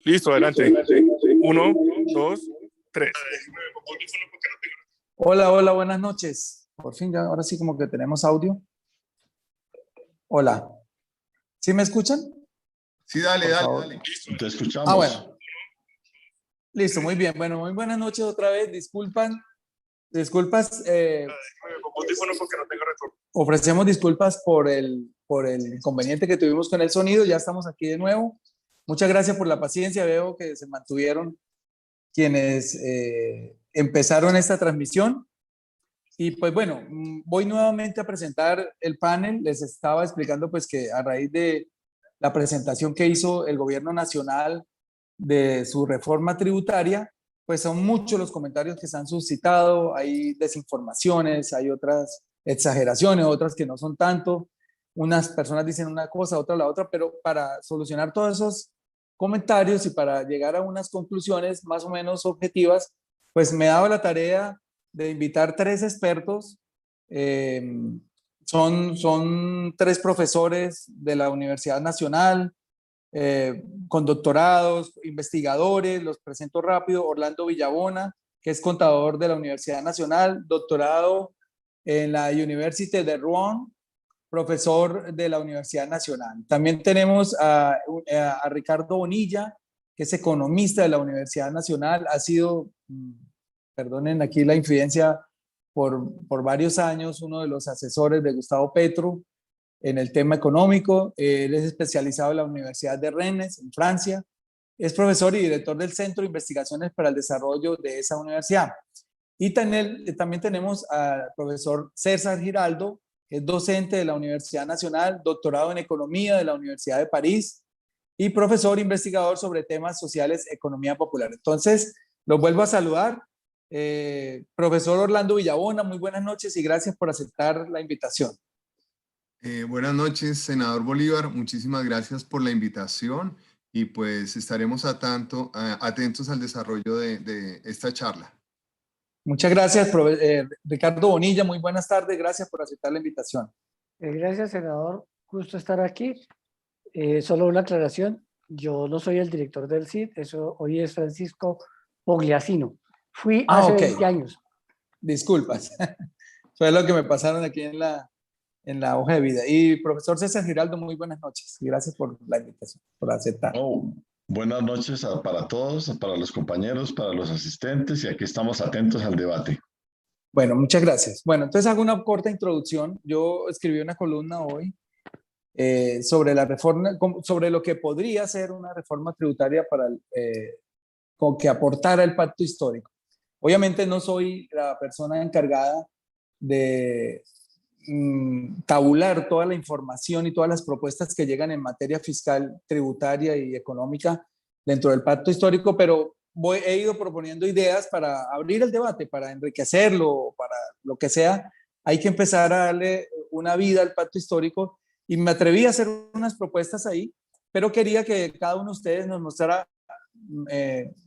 Listo, adelante. Uno, dos, tres. Hola, hola, buenas noches. Por fin, ya, ahora sí como que tenemos audio. Hola. ¿Sí me escuchan? Sí, dale, Por dale, favor. dale. Te escuchamos. Ah, bueno. Listo, muy bien. Bueno, muy buenas noches otra vez. Disculpas. Ofrecemos disculpas por el inconveniente que tuvimos con el sonido. Ya estamos aquí de nuevo. Muchas gracias por la paciencia. Veo que se mantuvieron quienes empezaron esta transmisión. Y pues bueno, voy nuevamente a presentar el panel. Les estaba explicando pues que a raíz de la presentación que hizo el gobierno nacional de su reforma tributaria, pues son muchos los comentarios que se han suscitado, hay desinformaciones, hay otras exageraciones, otras que no son tanto. Unas personas dicen una cosa, otras la otra, pero para solucionar todos esos comentarios y para llegar a unas conclusiones más o menos objetivas, pues me he dado la tarea de invitar tres expertos. Son tres profesores de la Universidad Nacional, con doctorados, investigadores. Los presento rápido. Orlando Villabona, que es contador de la Universidad Nacional, doctorado en la Université de Rouen, profesor de la Universidad Nacional. También tenemos a Ricardo Bonilla, que es economista de la Universidad Nacional, ha sido, perdonen aquí la infidencia, por varios años uno de los asesores de Gustavo Petro en el tema económico. Él es especializado en la Universidad de Rennes, en Francia. Es profesor y director del Centro de Investigaciones para el Desarrollo de esa universidad. Y también tenemos al profesor César Giraldo, que es docente de la Universidad Nacional, doctorado en Economía de la Universidad de París y profesor investigador sobre temas sociales, economía popular. Entonces, los vuelvo a saludar. Profesor Orlando Villabona, muy buenas noches y gracias por aceptar la invitación. Buenas noches, senador Bolívar. Muchísimas gracias por la invitación y pues estaremos atentos al desarrollo de esta charla. Muchas gracias, Ricardo Bonilla. Muy buenas tardes. Gracias por aceptar la invitación. Gracias, senador. Gusto estar aquí. Solo una aclaración. Yo no soy el director del CID. Hoy es Francisco Pogliasino. Fui hace 20 años. Disculpas. Eso es lo que me pasaron aquí en la hoja de vida. Y profesor César Giraldo, muy buenas noches. Gracias por la invitación, por aceptar. Buenas noches para todos, para los compañeros, para los asistentes, y aquí estamos atentos al debate. Bueno, muchas gracias. Bueno, entonces hago una corta introducción. Yo escribí una columna hoy sobre la reforma, sobre lo que podría ser una reforma tributaria con que aportara el pacto histórico. Obviamente no soy la persona encargada de tabular toda la información y todas las propuestas que llegan en materia fiscal, tributaria y económica dentro del pacto histórico, pero he ido proponiendo ideas para abrir el debate, para enriquecerlo, para lo que sea. Hay que empezar a darle una vida al pacto histórico y me atreví a hacer unas propuestas ahí, pero quería que cada uno de ustedes nos mostrara,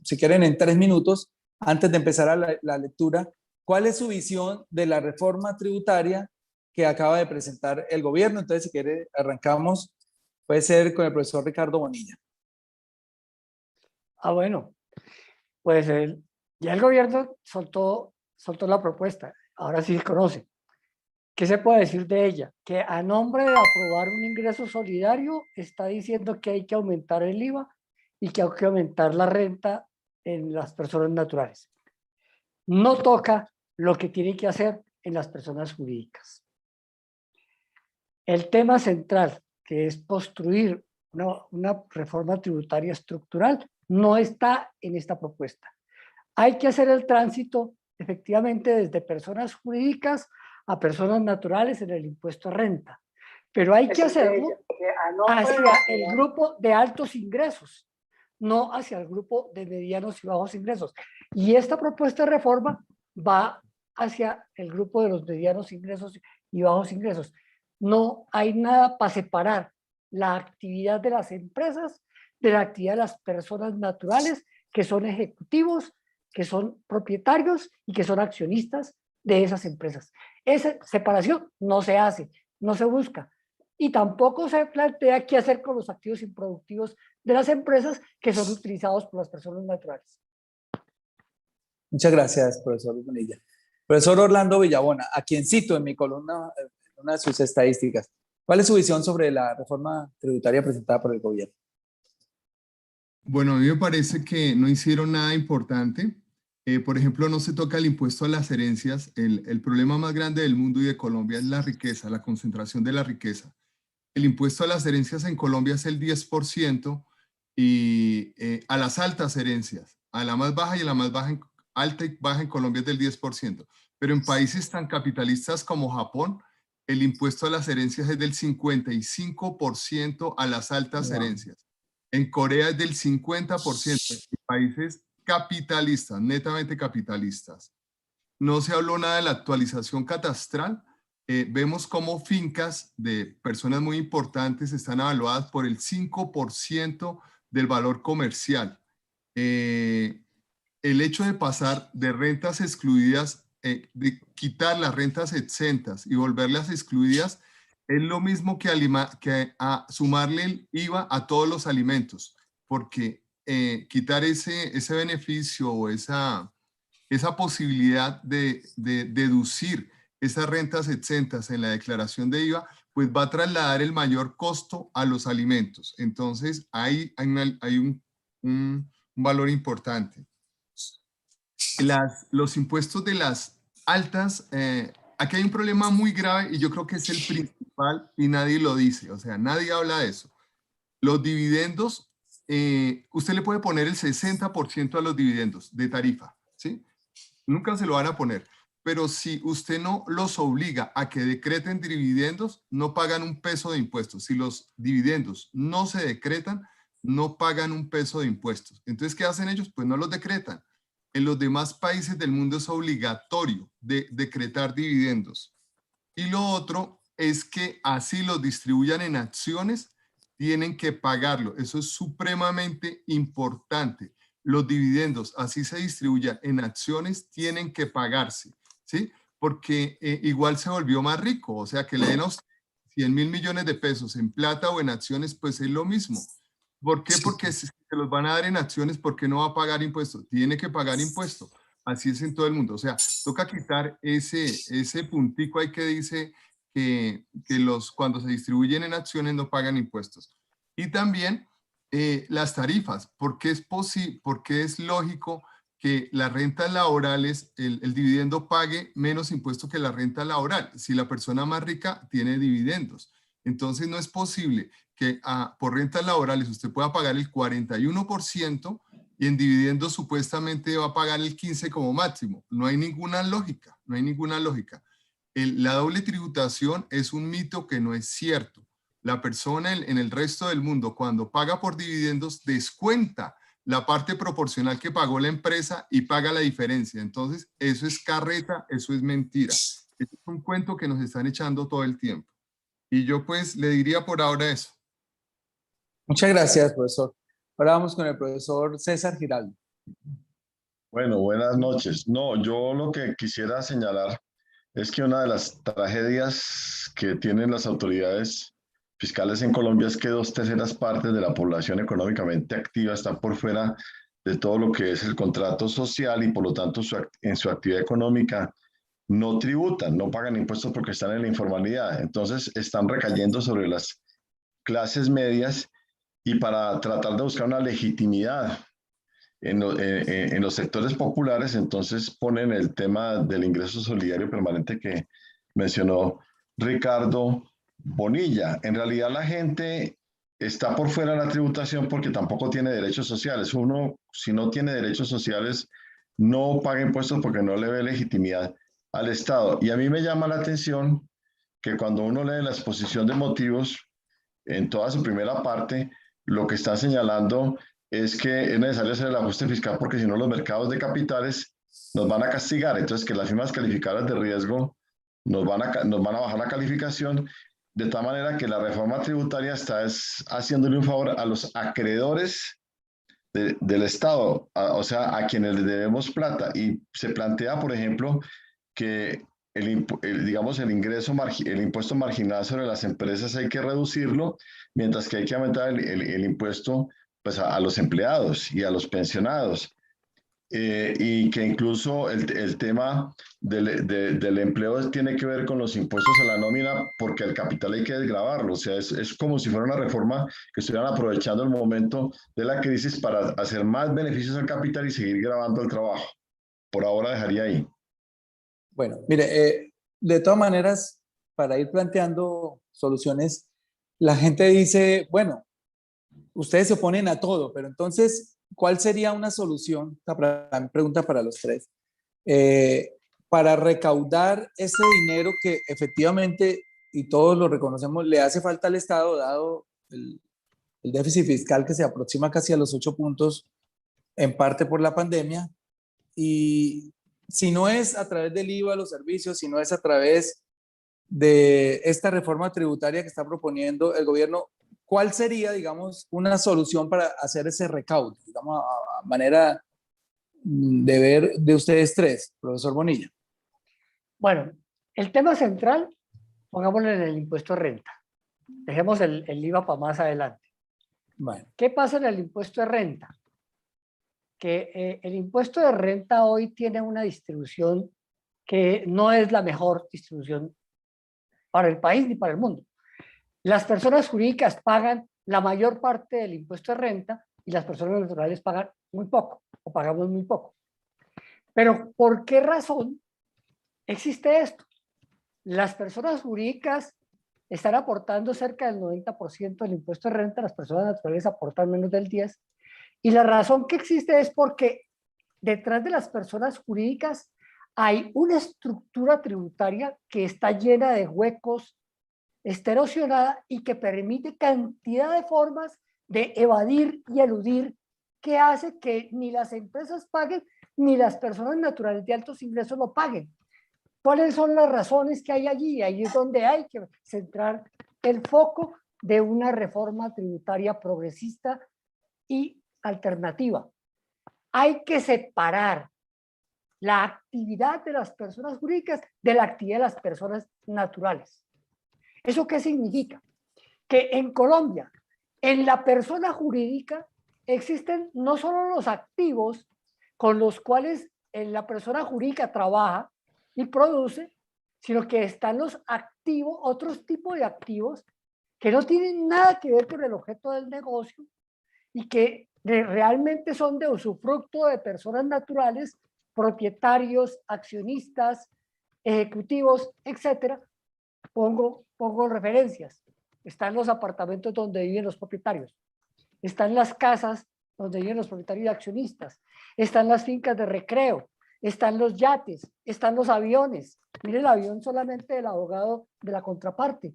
si quieren en 3 minutos, antes de empezar la lectura, cuál es su visión de la reforma tributaria que acaba de presentar el gobierno. Entonces, si quiere, arrancamos. Puede ser con el profesor Ricardo Bonilla. Bueno, pues ya el gobierno soltó la propuesta. Ahora sí se conoce. ¿Qué se puede decir de ella? Que a nombre de aprobar un ingreso solidario está diciendo que hay que aumentar el IVA y que hay que aumentar la renta en las personas naturales. No toca lo que tiene que hacer en las personas jurídicas. El tema central, que es construir una reforma tributaria estructural, no está en esta propuesta. Hay que hacer el tránsito efectivamente desde personas jurídicas a personas naturales en el impuesto a renta, pero hay que hacerlo hacia el grupo de altos ingresos, no hacia el grupo de medianos y bajos ingresos. Y esta propuesta de reforma va hacia el grupo de los medianos ingresos y bajos ingresos. No hay nada para separar la actividad de las empresas de la actividad de las personas naturales, que son ejecutivos, que son propietarios y que son accionistas de esas empresas. Esa separación no se hace, no se busca. Y tampoco se plantea qué hacer con los activos improductivos de las empresas que son utilizados por las personas naturales. Muchas gracias, profesor Bonilla. Profesor Orlando Villabona, a quien cito en mi columna, en una de sus estadísticas, ¿cuál es su visión sobre la reforma tributaria presentada por el gobierno? Bueno, a mí me parece que no hicieron nada importante. Por ejemplo, no se toca el impuesto a las herencias. El problema más grande del mundo y de Colombia es la riqueza, la concentración de la riqueza. El impuesto a las herencias en Colombia es el 10% y a las altas herencias, a la más baja y a la más baja, alta y baja en Colombia es del 10%. Pero en países tan capitalistas como Japón, el impuesto a las herencias es del 55% a las altas herencias. En Corea es del 50%, en países capitalistas, netamente capitalistas. No se habló nada de la actualización catastral. Vemos cómo fincas de personas muy importantes están evaluadas por el 5% del valor comercial. El hecho de pasar de rentas excluidas, de quitar las rentas exentas y volverlas excluidas, es lo mismo que a sumarle el IVA a todos los alimentos, porque quitar ese beneficio o esa posibilidad de deducir esas rentas exentas en la declaración de IVA, pues va a trasladar el mayor costo a los alimentos. Entonces, hay un valor importante. Los impuestos de las altas, aquí hay un problema muy grave y yo creo que es el principal y nadie lo dice, o sea, nadie habla de eso. Los dividendos, usted le puede poner el 60% a los dividendos de tarifa, ¿sí? Nunca se lo van a poner, pero si usted no los obliga a que decreten dividendos, no pagan un peso de impuestos. Si los dividendos no se decretan, no pagan un peso de impuestos. Entonces, ¿qué hacen ellos? Pues no los decretan. En los demás países del mundo es obligatorio decretar dividendos. Y lo otro es que así los distribuyan en acciones, tienen que pagarlo. Eso es supremamente importante. Los dividendos, así se distribuyan en acciones, tienen que pagarse, ¿sí? Porque igual se volvió más rico, o sea, que le den a usted 100.000 millones de pesos en plata o en acciones, pues es lo mismo. ¿Por qué? Porque si se los van a dar en acciones, ¿por qué no va a pagar impuestos? Tiene que pagar impuestos. Así es en todo el mundo. O sea, toca quitar ese puntico ahí que dice que cuando se distribuyen en acciones no pagan impuestos. Y también las tarifas, porque es lógico que las rentas laborales, el dividendo pague menos impuesto que la renta laboral, si la persona más rica tiene dividendos. Entonces no es posible que por rentas laborales usted pueda pagar el 41% y en dividendos supuestamente va a pagar el 15% como máximo. No hay ninguna lógica, no hay ninguna lógica. La doble tributación es un mito que no es cierto. La persona en el resto del mundo, cuando paga por dividendos, descuenta la parte proporcional que pagó la empresa y paga la diferencia. Entonces, eso es carreta, eso es mentira. Eso es un cuento que nos están echando todo el tiempo. Y yo pues le diría por ahora eso. Muchas gracias, profesor. Ahora vamos con el profesor César Giraldo. Bueno, buenas noches. No, yo lo que quisiera señalar es que una de las tragedias que tienen las autoridades fiscales en Colombia es que 2/3 partes de la población económicamente activa está por fuera de todo lo que es el contrato social y por lo tanto en su actividad económica no tributan, no pagan impuestos porque están en la informalidad. Entonces están recayendo sobre las clases medias y para tratar de buscar una legitimidad en los sectores populares, entonces ponen el tema del ingreso solidario permanente que mencionó Ricardo Bonilla. En realidad la gente está por fuera de la tributación porque tampoco tiene derechos sociales. Uno, si no tiene derechos sociales, no paga impuestos porque no le ve legitimidad al Estado. Y a mí me llama la atención que cuando uno lee la exposición de motivos, en toda su primera parte, lo que está señalando es que es necesario hacer el ajuste fiscal porque si no los mercados de capitales nos van a castigar. Entonces, que las firmas calificadoras de riesgo nos van a bajar la calificación, de tal manera que la reforma tributaria está haciéndole un favor a los acreedores del Estado, o sea, a quienes les debemos plata. Y se plantea, por ejemplo, que digamos, el impuesto marginal sobre las empresas hay que reducirlo, mientras que hay que aumentar el impuesto pues a los empleados y a los pensionados. Y que incluso el tema del empleo tiene que ver con los impuestos a la nómina, porque el capital hay que desgravarlo. O sea, es como si fuera una reforma que estuvieran aprovechando el momento de la crisis para hacer más beneficios al capital y seguir gravando el trabajo. Por ahora dejaría ahí. Bueno, mire, de todas maneras, para ir planteando soluciones, la gente dice, bueno, ustedes se oponen a todo, pero entonces, ¿cuál sería una solución? Esta pregunta para los tres. Para recaudar ese dinero que efectivamente, y todos lo reconocemos, le hace falta al Estado, dado el déficit fiscal que se aproxima casi a los 8 puntos, en parte por la pandemia. Y si no es a través del IVA, los servicios, si no es a través de esta reforma tributaria que está proponiendo el gobierno, ¿cuál sería, digamos, una solución para hacer ese recaudo? Digamos, a manera de ver de ustedes tres, profesor Bonilla. Bueno, el tema central, pongámoslo en el impuesto de renta. Dejemos el IVA para más adelante. Bueno, ¿Qué pasa en el impuesto de renta? Que el impuesto de renta hoy tiene una distribución que no es la mejor distribución para el país ni para el mundo. Las personas jurídicas pagan la mayor parte del impuesto de renta y las personas naturales pagan muy poco o pagamos muy poco. Pero ¿por qué razón existe esto? Las personas jurídicas están aportando cerca del 90% del impuesto de renta, las personas naturales aportan menos del 10%, y la razón que existe es porque detrás de las personas jurídicas hay una estructura tributaria que está llena de huecos, está erosionada y que permite cantidad de formas de evadir y eludir, que hace que ni las empresas paguen ni las personas naturales de altos ingresos lo paguen. ¿Cuáles son las razones que hay allí? Ahí es donde hay que centrar el foco de una reforma tributaria progresista y alternativa. Hay que separar la actividad de las personas jurídicas de la actividad de las personas naturales. ¿Eso qué significa? Que en Colombia, en la persona jurídica, existen no solo los activos con los cuales la persona jurídica trabaja y produce, sino que están los activos, otros tipos de activos que no tienen nada que ver con el objeto del negocio y que realmente son de usufructo de personas naturales, propietarios, accionistas, ejecutivos, etcétera. Pongo referencias. Están los apartamentos donde viven los propietarios, están las casas donde viven los propietarios y accionistas, están las fincas de recreo, están los yates, están los aviones. Mire el avión solamente del abogado de la contraparte.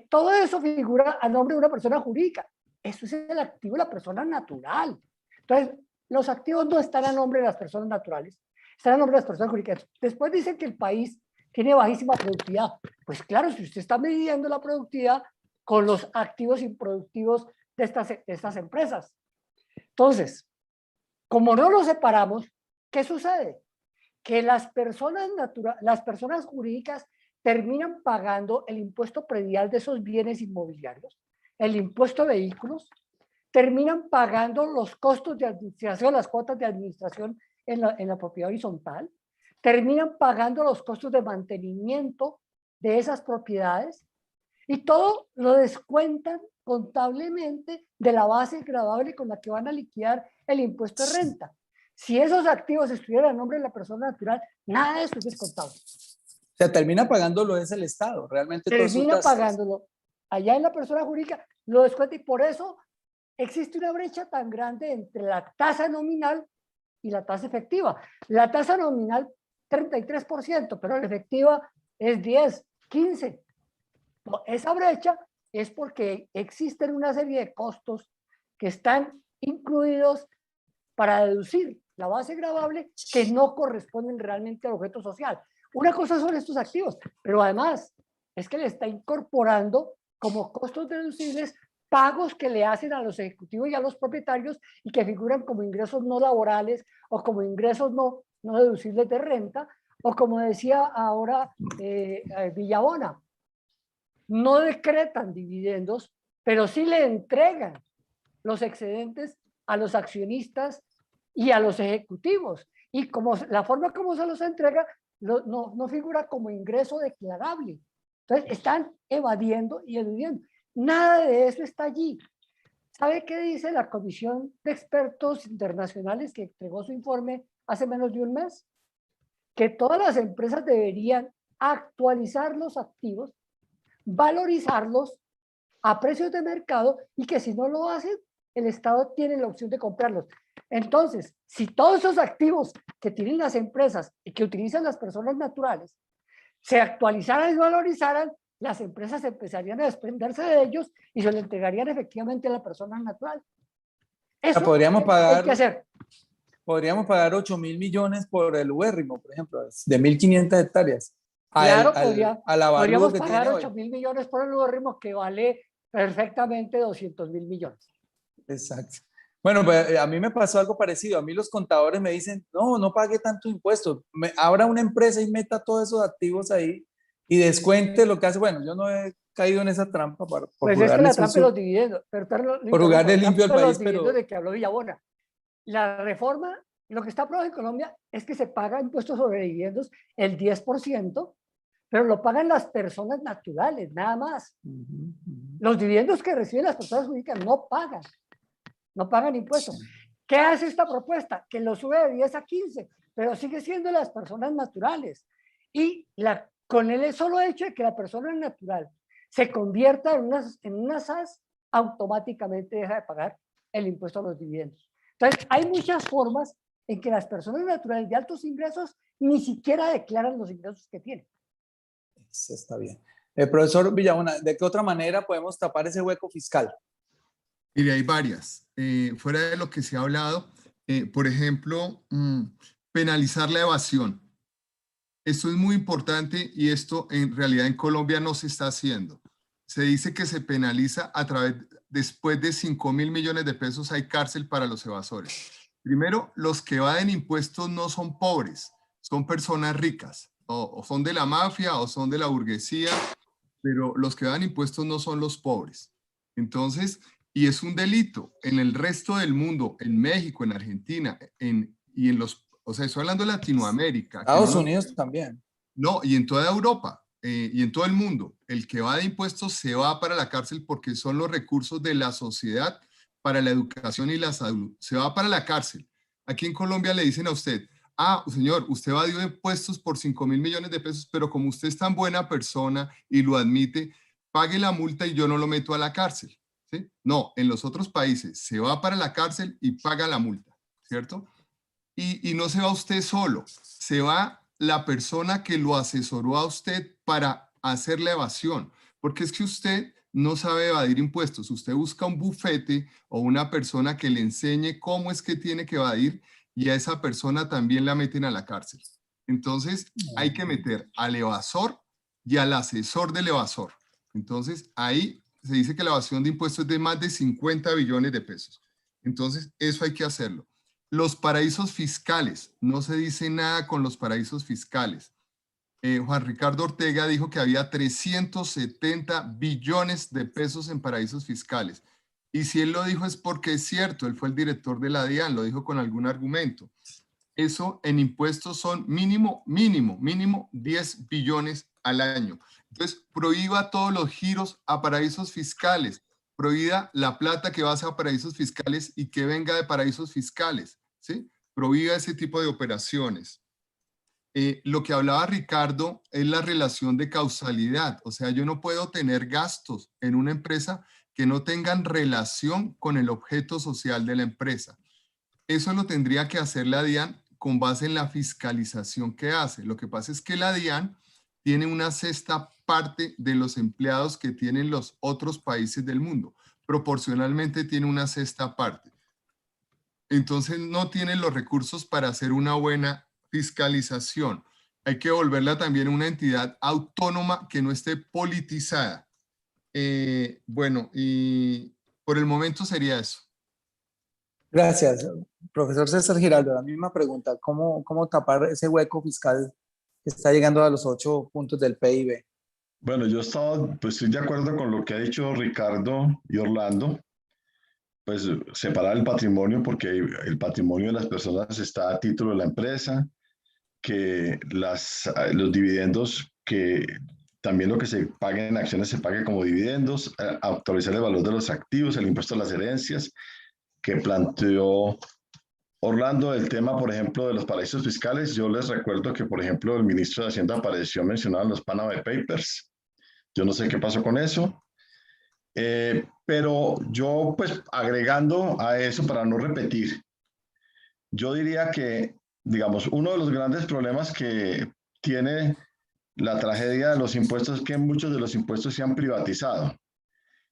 Todo eso figura a nombre de una persona jurídica. Eso es el activo de la persona natural. Entonces, los activos no están a nombre de las personas naturales, están a nombre de las personas jurídicas. Después dicen que el país tiene bajísima productividad. Pues claro, si usted está midiendo la productividad con los activos improductivos de estas empresas. Entonces, como no lo separamos, ¿qué sucede? Que las personas jurídicas terminan pagando el impuesto predial de esos bienes inmobiliarios, el impuesto de vehículos, terminan pagando los costos de administración, las cuotas de administración en la propiedad horizontal, terminan pagando los costos de mantenimiento de esas propiedades y todo lo descuentan contablemente de la base gravable con la que van a liquidar el impuesto de renta. Si esos activos estuvieran a nombre de la persona natural, nada de eso es descontable. o sea, termina pagándolo es el Estado, realmente. Termina pagándolo allá en la persona jurídica, lo descuenta, y por eso existe una brecha tan grande entre la tasa nominal y la tasa efectiva. La tasa nominal 33%, pero la efectiva es 10, 15. Esa brecha es porque existen una serie de costos que están incluidos para deducir la base gravable que no corresponden realmente al objeto social. Una cosa son estos activos, pero además es que le está incorporando como costos deducibles pagos que le hacen a los ejecutivos y a los propietarios y que figuran como ingresos no laborales o como ingresos no deducibles de renta, o como decía ahora Villabona, no decretan dividendos, pero sí le entregan los excedentes a los accionistas y a los ejecutivos. Y como la forma como se los entrega no figura como ingreso declarable. Entonces están evadiendo y eludiendo. Nada de eso está allí. ¿Sabe qué dice la Comisión de Expertos Internacionales que entregó su informe hace menos de un mes? Que todas las empresas deberían actualizar los activos, valorizarlos a precios de mercado y que si no lo hacen, el Estado tiene la opción de comprarlos. Entonces, si todos esos activos que tienen las empresas y que utilizan las personas naturales se actualizaran y valorizaran, las empresas empezarían a desprenderse de ellos y se le entregarían efectivamente a la persona natural. Eso podríamos hay pagar, que hacer. podríamos pagar 8.000 millones por el ubérrimo, por ejemplo, de 1.500 hectáreas. Claro, Al avalúo podríamos que pagar tiene hoy. 8.000 millones por el ritmo que vale perfectamente 200.000 millones. Exacto. Bueno, pues a mí me pasó algo parecido. A mí los contadores me dicen, no, no pague tanto impuestos. Abra una empresa y meta todos esos activos ahí y descuente lo que hace. Bueno, yo no he caído en esa trampa por Pues es que jugarle la trampa de sucio, los dividendos, por jugarle limpio al de los país, dividendos pero de que habló Villabona. La reforma, lo que está aprobado en Colombia es que se paga impuestos sobre dividendos el 10%, pero lo pagan las personas naturales, nada más. Los dividendos que reciben las personas jurídicas no pagan impuestos. ¿Qué hace esta propuesta? Que lo sube de 10 a 15, pero sigue siendo las personas naturales. Y con el solo hecho de que la persona natural se convierta en una SAS, automáticamente deja de pagar el impuesto a los dividendos. Entonces, hay muchas formas en que las personas naturales de altos ingresos ni siquiera declaran los ingresos que tienen. eso está bien. Profesor Villabona, ¿de qué otra manera podemos tapar ese hueco fiscal? Mire, hay varias. Fuera de lo que se ha hablado, por ejemplo, penalizar la evasión. Esto es muy importante y esto en realidad en Colombia no se está haciendo. Se dice que se penaliza después de 5.000 millones de pesos hay cárcel para los evasores. Primero, los que evaden impuestos no son pobres, son personas ricas, o son de la mafia o son de la burguesía, pero los que evaden impuestos no son los pobres. Entonces, y es un delito en el resto del mundo, en México, en Argentina, y en los, o sea, estoy hablando de Latinoamérica. Estados Unidos también. No, y en toda Europa y en todo el mundo. El que va de impuestos se va para la cárcel porque son los recursos de la sociedad para la educación y la salud. Se va para la cárcel. Aquí en Colombia le dicen a usted, señor, usted va de impuestos por 5.000 millones de pesos, pero como usted es tan buena persona y lo admite, pague la multa y yo no lo meto a la cárcel. ¿Sí? No, en los otros países se va para la cárcel y paga la multa, ¿cierto? Y no se va usted solo, se va la persona que lo asesoró a usted para hacer la evasión, porque es que usted no sabe evadir impuestos, usted busca un bufete o una persona que le enseñe cómo es que tiene que evadir y a esa persona también la meten a la cárcel. Entonces hay que meter al evasor y al asesor del evasor. Entonces ahí se dice que la evasión de impuestos es de más de 50 billones de pesos. Entonces eso hay que hacerlo. Los paraísos fiscales, no se dice nada con los paraísos fiscales. Juan Ricardo Ortega dijo que había 370 billones de pesos en paraísos fiscales. Y si él lo dijo es porque es cierto, él fue el director de la DIAN, lo dijo con algún argumento. Eso en impuestos son mínimo 10 billones al año. Entonces, prohíba todos los giros a paraísos fiscales. Prohíba la plata que va hacia paraísos fiscales y que venga de paraísos fiscales. ¿Sí? Prohíba ese tipo de operaciones. Lo que hablaba Ricardo es la relación de causalidad. O sea, yo no puedo tener gastos en una empresa que no tengan relación con el objeto social de la empresa. Eso lo tendría que hacer la DIAN con base en la fiscalización que hace. Lo que pasa es que la DIAN tiene una sexta parte de los empleados que tienen los otros países del mundo. Proporcionalmente tiene una sexta parte. Entonces no tienen los recursos para hacer una buena fiscalización. Hay que volverla también una entidad autónoma que no esté politizada. Bueno, y por el momento sería eso. Gracias, profesor César Giraldo. La misma pregunta, ¿cómo tapar ese hueco fiscal que está llegando a los 8 puntos del PIB? Bueno, yo estoy de acuerdo con lo que ha dicho Ricardo y Orlando. pues separar el patrimonio, porque el patrimonio de las personas está a título de la empresa, que los dividendos, que también lo que se pague en acciones se pague como dividendos, actualizar el valor de los activos, el impuesto a las herencias, que planteó Orlando, el tema, por ejemplo, de los paraísos fiscales. Yo les recuerdo que, por ejemplo, el ministro de Hacienda apareció mencionado en los Panama Papers. Yo no sé qué pasó con eso. Pero yo, pues, agregando a eso, para no repetir, yo diría que, digamos, uno de los grandes problemas que tiene la tragedia de los impuestos es que muchos de los impuestos se han privatizado.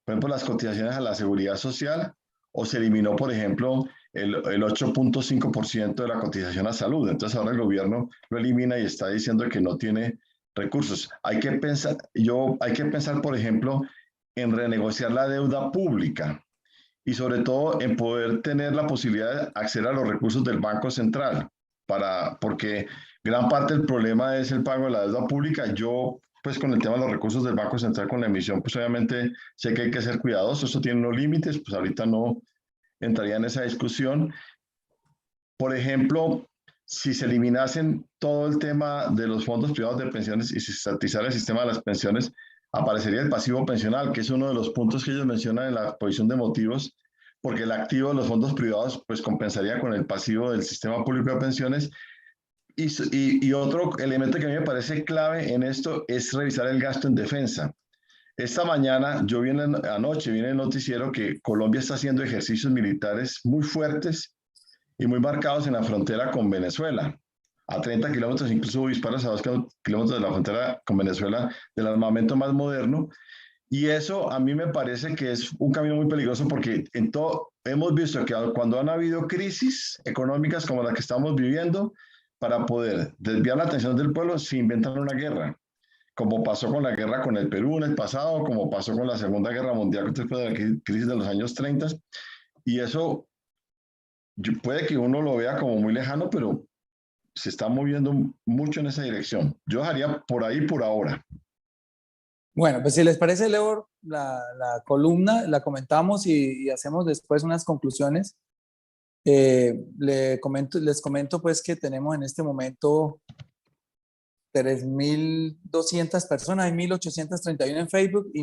Por ejemplo, las cotizaciones a la seguridad social, o se eliminó, por ejemplo, el 8.5% de la cotización a salud. Entonces ahora el gobierno lo elimina y está diciendo que no tiene recursos. Hay que pensar, por ejemplo, en renegociar la deuda pública y sobre todo en poder tener la posibilidad de acceder a los recursos del Banco Central, porque gran parte del problema es el pago de la deuda pública. Yo, pues con el tema de los recursos del Banco Central, con la emisión, pues obviamente sé que hay que ser cuidadosos, eso tiene unos límites, pues ahorita no entraría en esa discusión. Por ejemplo, si se eliminasen todo el tema de los fondos privados de pensiones y se estatizara el sistema de las pensiones, aparecería el pasivo pensional, que es uno de los puntos que ellos mencionan en la exposición de motivos, porque el activo de los fondos privados pues compensaría con el pasivo del sistema público de pensiones. Y otro elemento que a mí me parece clave en esto es revisar el gasto en defensa. Esta mañana, anoche vi en el noticiero que Colombia está haciendo ejercicios militares muy fuertes y muy marcados en la frontera con Venezuela. A 30 kilómetros, incluso disparos a 2 kilómetros de la frontera con Venezuela, del armamento más moderno. Y eso a mí me parece que es un camino muy peligroso porque hemos visto que cuando han habido crisis económicas como la que estamos viviendo, para poder desviar la atención del pueblo, se inventan una guerra, como pasó con la guerra con el Perú en el pasado, como pasó con la Segunda Guerra Mundial después de la crisis de los años 30. Y eso puede que uno lo vea como muy lejano, pero se está moviendo mucho en esa dirección. Yo dejaría por ahí por ahora. Bueno, pues si les parece, leo la columna, la comentamos y hacemos después unas conclusiones. Les comento pues que tenemos en este momento 3.200 personas, hay 1.831 en Facebook y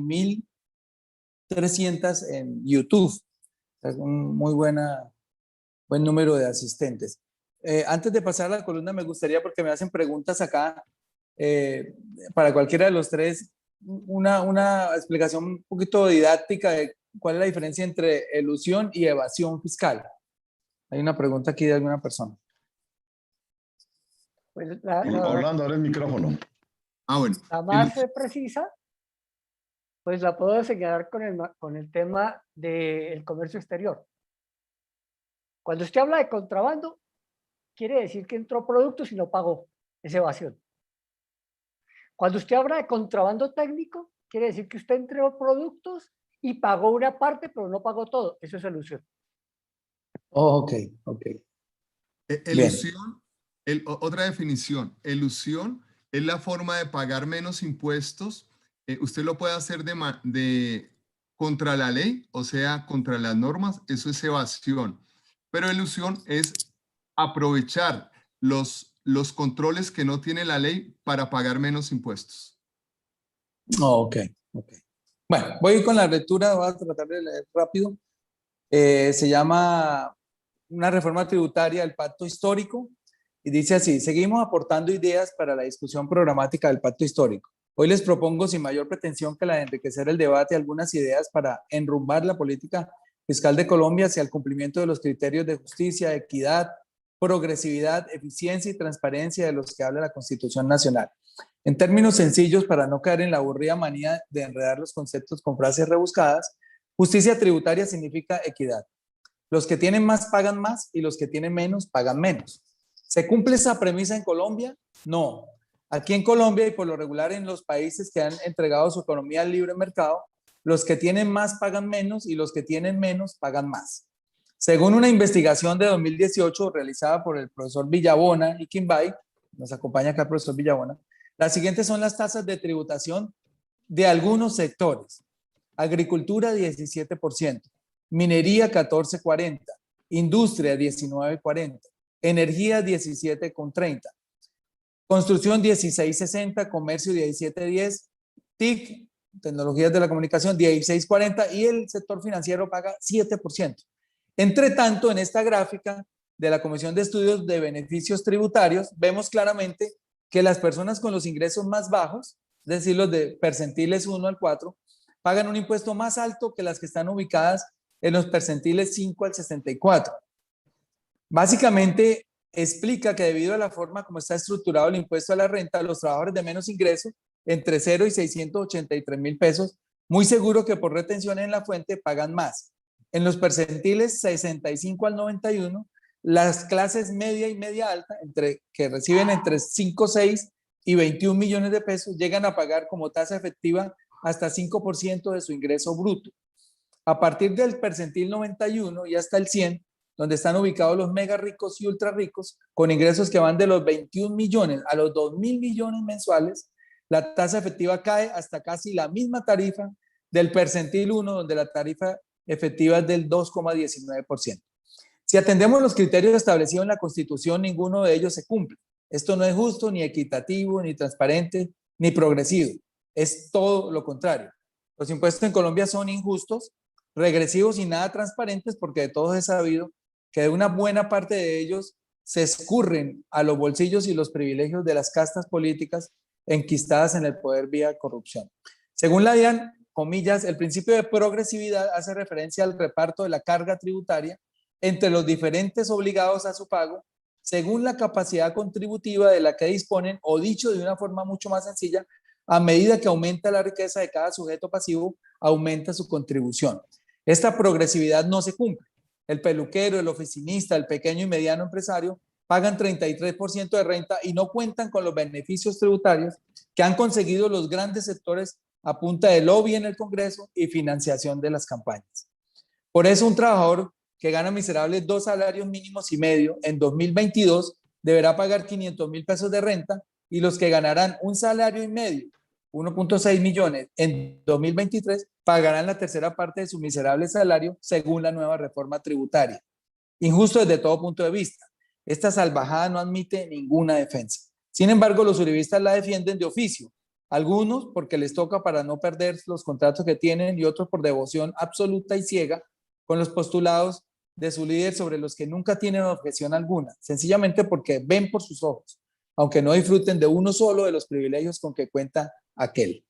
1.300 en YouTube. Es un muy buen número de asistentes. Antes de pasar a la columna, me gustaría, porque me hacen preguntas acá, para cualquiera de los tres, una explicación un poquito didáctica de cuál es la diferencia entre elusión y evasión fiscal. Hay una pregunta aquí de alguna persona. Pues Orlando, abre el micrófono. Bueno. la más precisa, pues la puedo señalar con el tema del comercio exterior. Cuando usted habla de contrabando, quiere decir que entró productos y no pagó. Es evasión. Cuando usted habla de contrabando técnico, quiere decir que usted entregó productos y pagó una parte, pero no pagó todo. Eso es elusión. Oh, ok. Elusión, otra definición, elusión es la forma de pagar menos impuestos. Usted lo puede hacer contra la ley, o sea, contra las normas, eso es evasión. Pero elusión es aprovechar los controles que no tiene la ley para pagar menos impuestos. Oh, ok. Bueno, voy con la lectura, voy a tratar de leer rápido. Se llama Una reforma tributaria del pacto histórico y dice así: seguimos aportando ideas para la discusión programática del pacto histórico. Hoy les propongo, sin mayor pretensión que la de enriquecer el debate, algunas ideas para enrumbar la política fiscal de Colombia hacia el cumplimiento de los criterios de justicia, equidad, progresividad, eficiencia y transparencia de los que habla la Constitución Nacional. En términos sencillos, para no caer en la aburrida manía de enredar los conceptos con frases rebuscadas, justicia tributaria significa equidad. Los que tienen más pagan más y los que tienen menos pagan menos. ¿Se cumple esa premisa en Colombia? No. Aquí en Colombia y por lo regular en los países que han entregado su economía al libre mercado, los que tienen más pagan menos y los que tienen menos pagan más. Según una investigación de 2018 realizada por el profesor Villabona y Quimbay, nos acompaña acá el profesor Villabona, las siguientes son las tasas de tributación de algunos sectores. Agricultura 17%, minería 14.40, industria 19.40, energía 17.30, construcción 16.60, comercio 17.10, TIC, tecnologías de la comunicación 16.40 y el sector financiero paga 7%. Entre tanto, en esta gráfica de la Comisión de Estudios de Beneficios Tributarios, vemos claramente que las personas con los ingresos más bajos, es decir, los de percentiles 1 al 4, pagan un impuesto más alto que las que están ubicadas en los percentiles 5 al 64. Básicamente, explica que debido a la forma como está estructurado el impuesto a la renta, los trabajadores de menos ingresos, entre 0 y 683.000 pesos, muy seguro que por retención en la fuente pagan más. En los percentiles 65 al 91, las clases media y media alta, que reciben entre 5, 6 y 21 millones de pesos, llegan a pagar como tasa efectiva hasta 5% de su ingreso bruto. A partir del percentil 91 y hasta el 100, donde están ubicados los mega ricos y ultra ricos, con ingresos que van de los 21 millones a los 2.000 millones mensuales, la tasa efectiva cae hasta casi la misma tarifa del percentil 1, donde la tarifa efectiva es del 2,19%. Si atendemos los criterios establecidos en la Constitución, ninguno de ellos se cumple. Esto no es justo, ni equitativo, ni transparente, ni progresivo. Es todo lo contrario. Los impuestos en Colombia son injustos, regresivos y nada transparentes, porque de todos es sabido que de una buena parte de ellos se escurren a los bolsillos y los privilegios de las castas políticas enquistadas en el poder vía corrupción. Según la DIAN, comillas, el principio de progresividad hace referencia al reparto de la carga tributaria entre los diferentes obligados a su pago, según la capacidad contributiva de la que disponen, o dicho de una forma mucho más sencilla, a medida que aumenta la riqueza de cada sujeto pasivo, aumenta su contribución. Esta progresividad no se cumple. El peluquero, el oficinista, el pequeño y mediano empresario pagan 33% de renta y no cuentan con los beneficios tributarios que han conseguido los grandes sectores a punta de lobby en el Congreso y financiación de las campañas. Por eso un trabajador que gana miserables 2 salarios mínimos y medio en 2022 deberá pagar 500.000 pesos de renta, y los que ganarán un salario y medio, 1.6 millones en 2023, pagarán la tercera parte de su miserable salario según la nueva reforma tributaria. Injusto desde todo punto de vista. Esta salvajada no admite ninguna defensa. Sin embargo, los uribistas la defienden de oficio. Algunos porque les toca para no perder los contratos que tienen, y otros por devoción absoluta y ciega con los postulados de su líder, sobre los que nunca tienen objeción alguna, sencillamente porque ven por sus ojos, aunque no disfruten de uno solo de los privilegios con que cuenta aquel.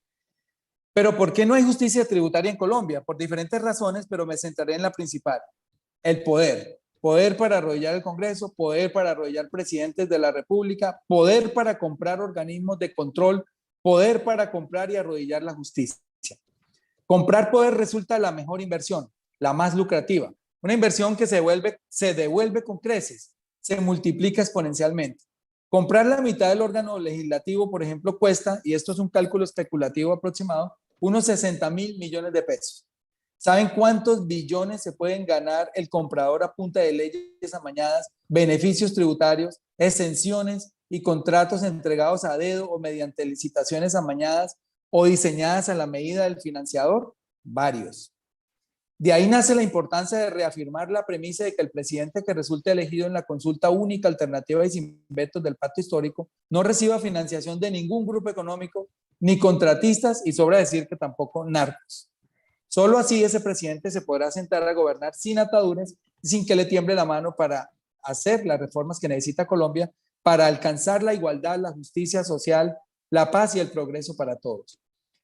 Pero ¿por qué no hay justicia tributaria en Colombia? Por diferentes razones, pero me centraré en la principal: el poder. Poder para arrodillar el Congreso, poder para arrodillar presidentes de la República, poder para comprar organismos de control, poder para comprar y arrodillar la justicia. Comprar poder resulta la mejor inversión, la más lucrativa. Una inversión que se devuelve con creces, se multiplica exponencialmente. Comprar la mitad del órgano legislativo, por ejemplo, cuesta, y esto es un cálculo especulativo aproximado, unos 60.000 millones de pesos. ¿Saben cuántos billones se pueden ganar el comprador a punta de leyes amañadas, beneficios tributarios, exenciones y contratos entregados a dedo o mediante licitaciones amañadas o diseñadas a la medida del financiador? Varios. De ahí nace la importancia de reafirmar la premisa de que el presidente que resulte elegido en la consulta única, alternativa y sin vetos del pacto histórico no reciba financiación de ningún grupo económico, ni contratistas, y sobra decir que tampoco narcos. Solo así ese presidente se podrá sentar a gobernar sin ataduras y sin que le tiemble la mano para hacer las reformas que necesita Colombia para alcanzar la igualdad, la justicia social, la paz y el progreso para todos.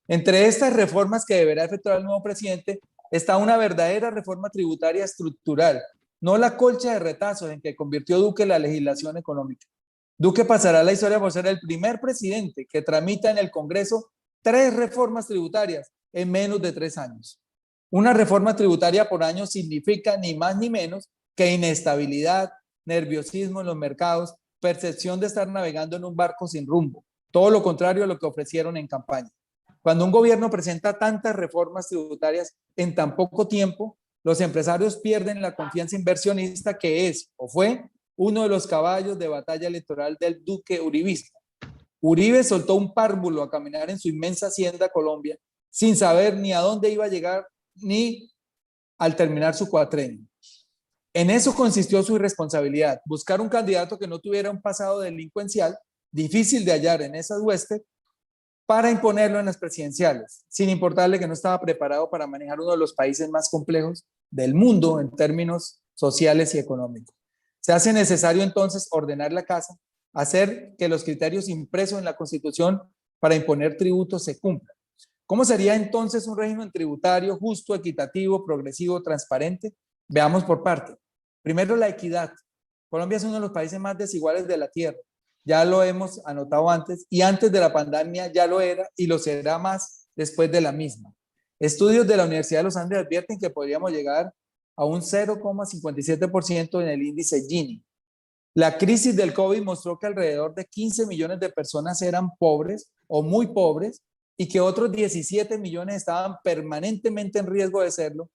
Entre estas reformas que deberá efectuar el nuevo presidente está una verdadera reforma tributaria estructural, no la colcha de retazos en que convirtió Duque la legislación económica. Duque pasará a la historia por ser el primer presidente que tramita en el Congreso 3 reformas tributarias en menos de 3 años. Una reforma tributaria por año significa ni más ni menos que inestabilidad, nerviosismo en los mercados, percepción de estar navegando en un barco sin rumbo. Todo lo contrario a lo que ofrecieron en campaña. Cuando un gobierno presenta tantas reformas tributarias en tan poco tiempo, los empresarios pierden la confianza inversionista, que es o fue uno de los caballos de batalla electoral del Duque uribista. Uribe soltó un párvulo a caminar en su inmensa hacienda Colombia sin saber ni a dónde iba a llegar ni al terminar su cuatrenio. En eso consistió su irresponsabilidad, buscar un candidato que no tuviera un pasado delincuencial, difícil de hallar en esas huestes, para imponerlo en las presidenciales, sin importarle que no estaba preparado para manejar uno de los países más complejos del mundo en términos sociales y económicos. Se hace necesario entonces ordenar la casa, hacer que los criterios impresos en la Constitución para imponer tributos se cumplan. ¿Cómo sería entonces un régimen tributario justo, equitativo, progresivo, transparente? Veamos por parte. Primero, la equidad. Colombia es uno de los países más desiguales de la tierra. Ya lo hemos anotado antes, y antes de la pandemia ya lo era y lo será más después de la misma. Estudios de la Universidad de los Andes advierten que podríamos llegar a un 0,57% en el índice Gini. La crisis del COVID mostró que alrededor de 15 millones de personas eran pobres o muy pobres y que otros 17 millones estaban permanentemente en riesgo de serlo,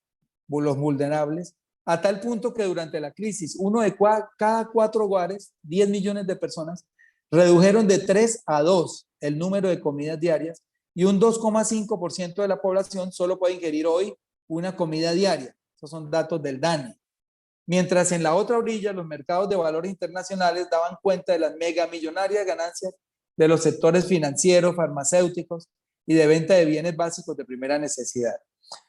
los vulnerables, a tal punto que durante la crisis, uno de cada 4 hogares, 10 millones de personas, redujeron de 3 a 2 el número de comidas diarias y un 2,5% de la población solo puede ingerir hoy una comida diaria. Esos son datos del DANE. Mientras en la otra orilla los mercados de valores internacionales daban cuenta de las megamillonarias ganancias de los sectores financieros, farmacéuticos y de venta de bienes básicos de primera necesidad.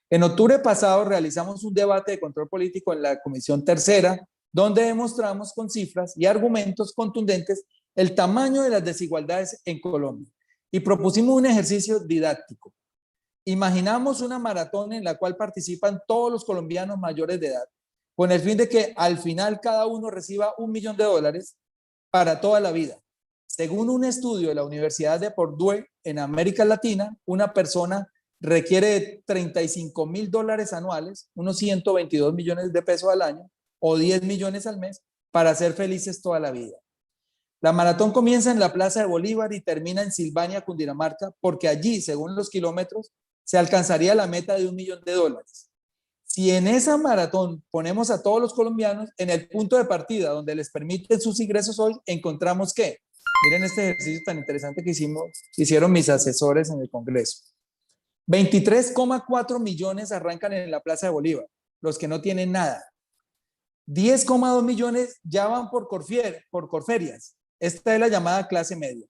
En octubre pasado realizamos un debate de control político en la Comisión Tercera, donde demostramos con cifras y argumentos contundentes el tamaño de las desigualdades en Colombia y propusimos un ejercicio didáctico. Imaginamos una maratón en la cual participan todos los colombianos mayores de edad, con el fin de que al final cada uno reciba $1 millón para toda la vida. Según un estudio de la Universidad de Purdue en América Latina, una persona requiere de $35,000 anuales, unos 122 millones de pesos al año, o 10 millones al mes, para ser felices toda la vida. La maratón comienza en la Plaza de Bolívar y termina en Silvania, Cundinamarca, porque allí, según los kilómetros, se alcanzaría la meta de $1 millón. Si en esa maratón ponemos a todos los colombianos en el punto de partida donde les permiten sus ingresos hoy, encontramos que, miren este ejercicio tan interesante que hicieron mis asesores en el Congreso. 23,4 millones arrancan en la Plaza de Bolívar, los que no tienen nada. 10,2 millones ya van por Corferias. Esta es la llamada clase media.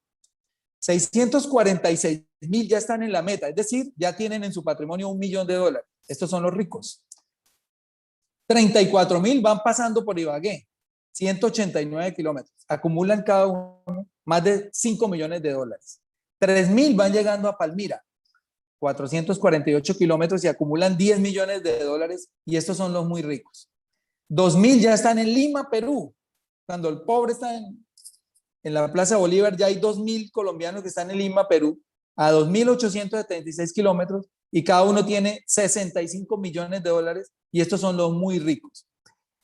646,000 ya están en la meta, es decir, ya tienen en su patrimonio $1 millón. Estos son los ricos. 34,000 van pasando por Ibagué, 189 kilómetros. Acumulan cada uno más de $5 millones. 3,000 van llegando a Palmira, 448 kilómetros y acumulan $10 millones, y estos son los muy ricos. 2,000 ya están en Lima, Perú. Cuando el pobre está en la Plaza Bolívar, ya hay 2,000 colombianos que están en Lima, Perú, a 2,876 kilómetros, y cada uno tiene $65 millones, y estos son los muy ricos.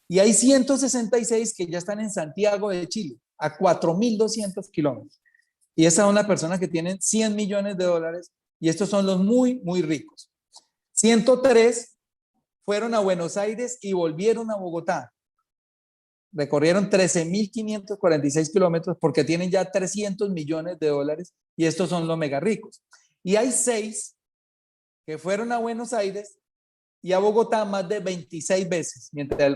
Y hay 166 que ya están en Santiago de Chile, a 4,200 kilómetros. Y esas son las personas que tienen $100 millones, y estos son los muy, muy ricos. 103 fueron a Buenos Aires y volvieron a Bogotá. Recorrieron 13,546 kilómetros porque tienen ya $300 millones, y estos son los mega ricos. Y hay 6 que fueron a Buenos Aires y a Bogotá más de 26 veces, mientras el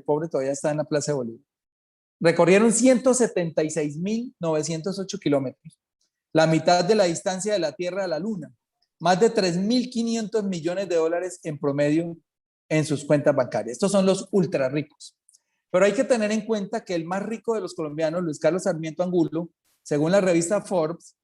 pobre todavía está en la Plaza de Bolívar. Recorrieron 176,908 kilómetros, la mitad de la distancia de la Tierra a la Luna, más de 3,500 millones en promedio en sus cuentas bancarias. Estos son los ultra ricos. Pero hay que tener en cuenta que el más rico de los colombianos, Luis Carlos Sarmiento Angulo, según la revista Forbes,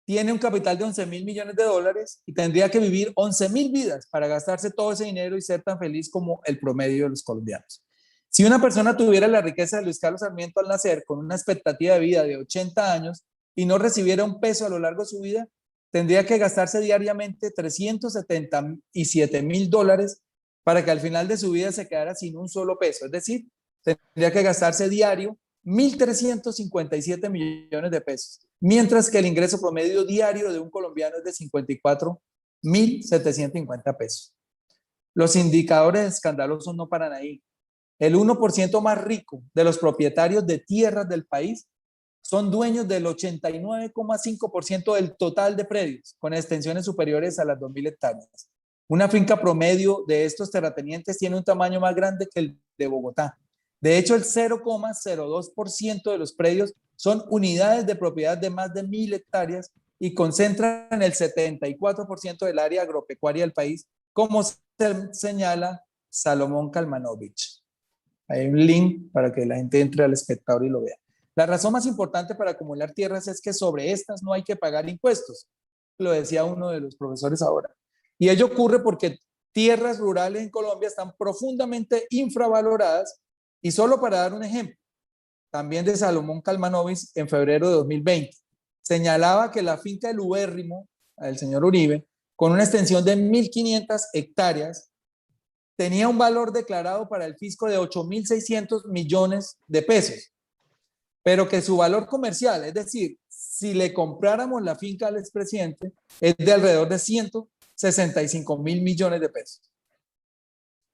tiene un capital de $11,000 millones y tendría que vivir 11,000 vidas para gastarse todo ese dinero y ser tan feliz como el promedio de los colombianos. Si una persona tuviera la riqueza de Luis Carlos Sarmiento al nacer, con una expectativa de vida de 80 años y no recibiera un peso a lo largo de su vida, tendría que gastarse diariamente $377,000 para que al final de su vida se quedara sin un solo peso. Es decir, tendría que gastarse diario 1,357 millones de pesos, mientras que el ingreso promedio diario de un colombiano es de 54,750 pesos. Los indicadores escandalosos no paran ahí. El 1% más rico de los propietarios de tierras del país son dueños del 89,5% del total de predios, con extensiones superiores a las 2,000 hectáreas. Una finca promedio de estos terratenientes tiene un tamaño más grande que el de Bogotá. De hecho, el 0,02% de los predios son unidades de propiedad de más de 1.000 hectáreas y concentran el 74% del área agropecuaria del país, como se señala Salomón Kalmanovich. Hay un link para que la gente entre al espectador y lo vea. La razón más importante para acumular tierras es que sobre estas no hay que pagar impuestos. Lo decía uno de los profesores ahora. Y ello ocurre porque tierras rurales en Colombia están profundamente infravaloradas. Y solo para dar un ejemplo, también de Salomón Kalmanovich en febrero de 2020, señalaba que la finca del ubérrimo, del señor Uribe, con una extensión de 1.500 hectáreas, tenía un valor declarado para el fisco de 8.600 millones de pesos, pero que su valor comercial, es decir, si le compráramos la finca al expresidente, es de alrededor de 165.000 millones de pesos.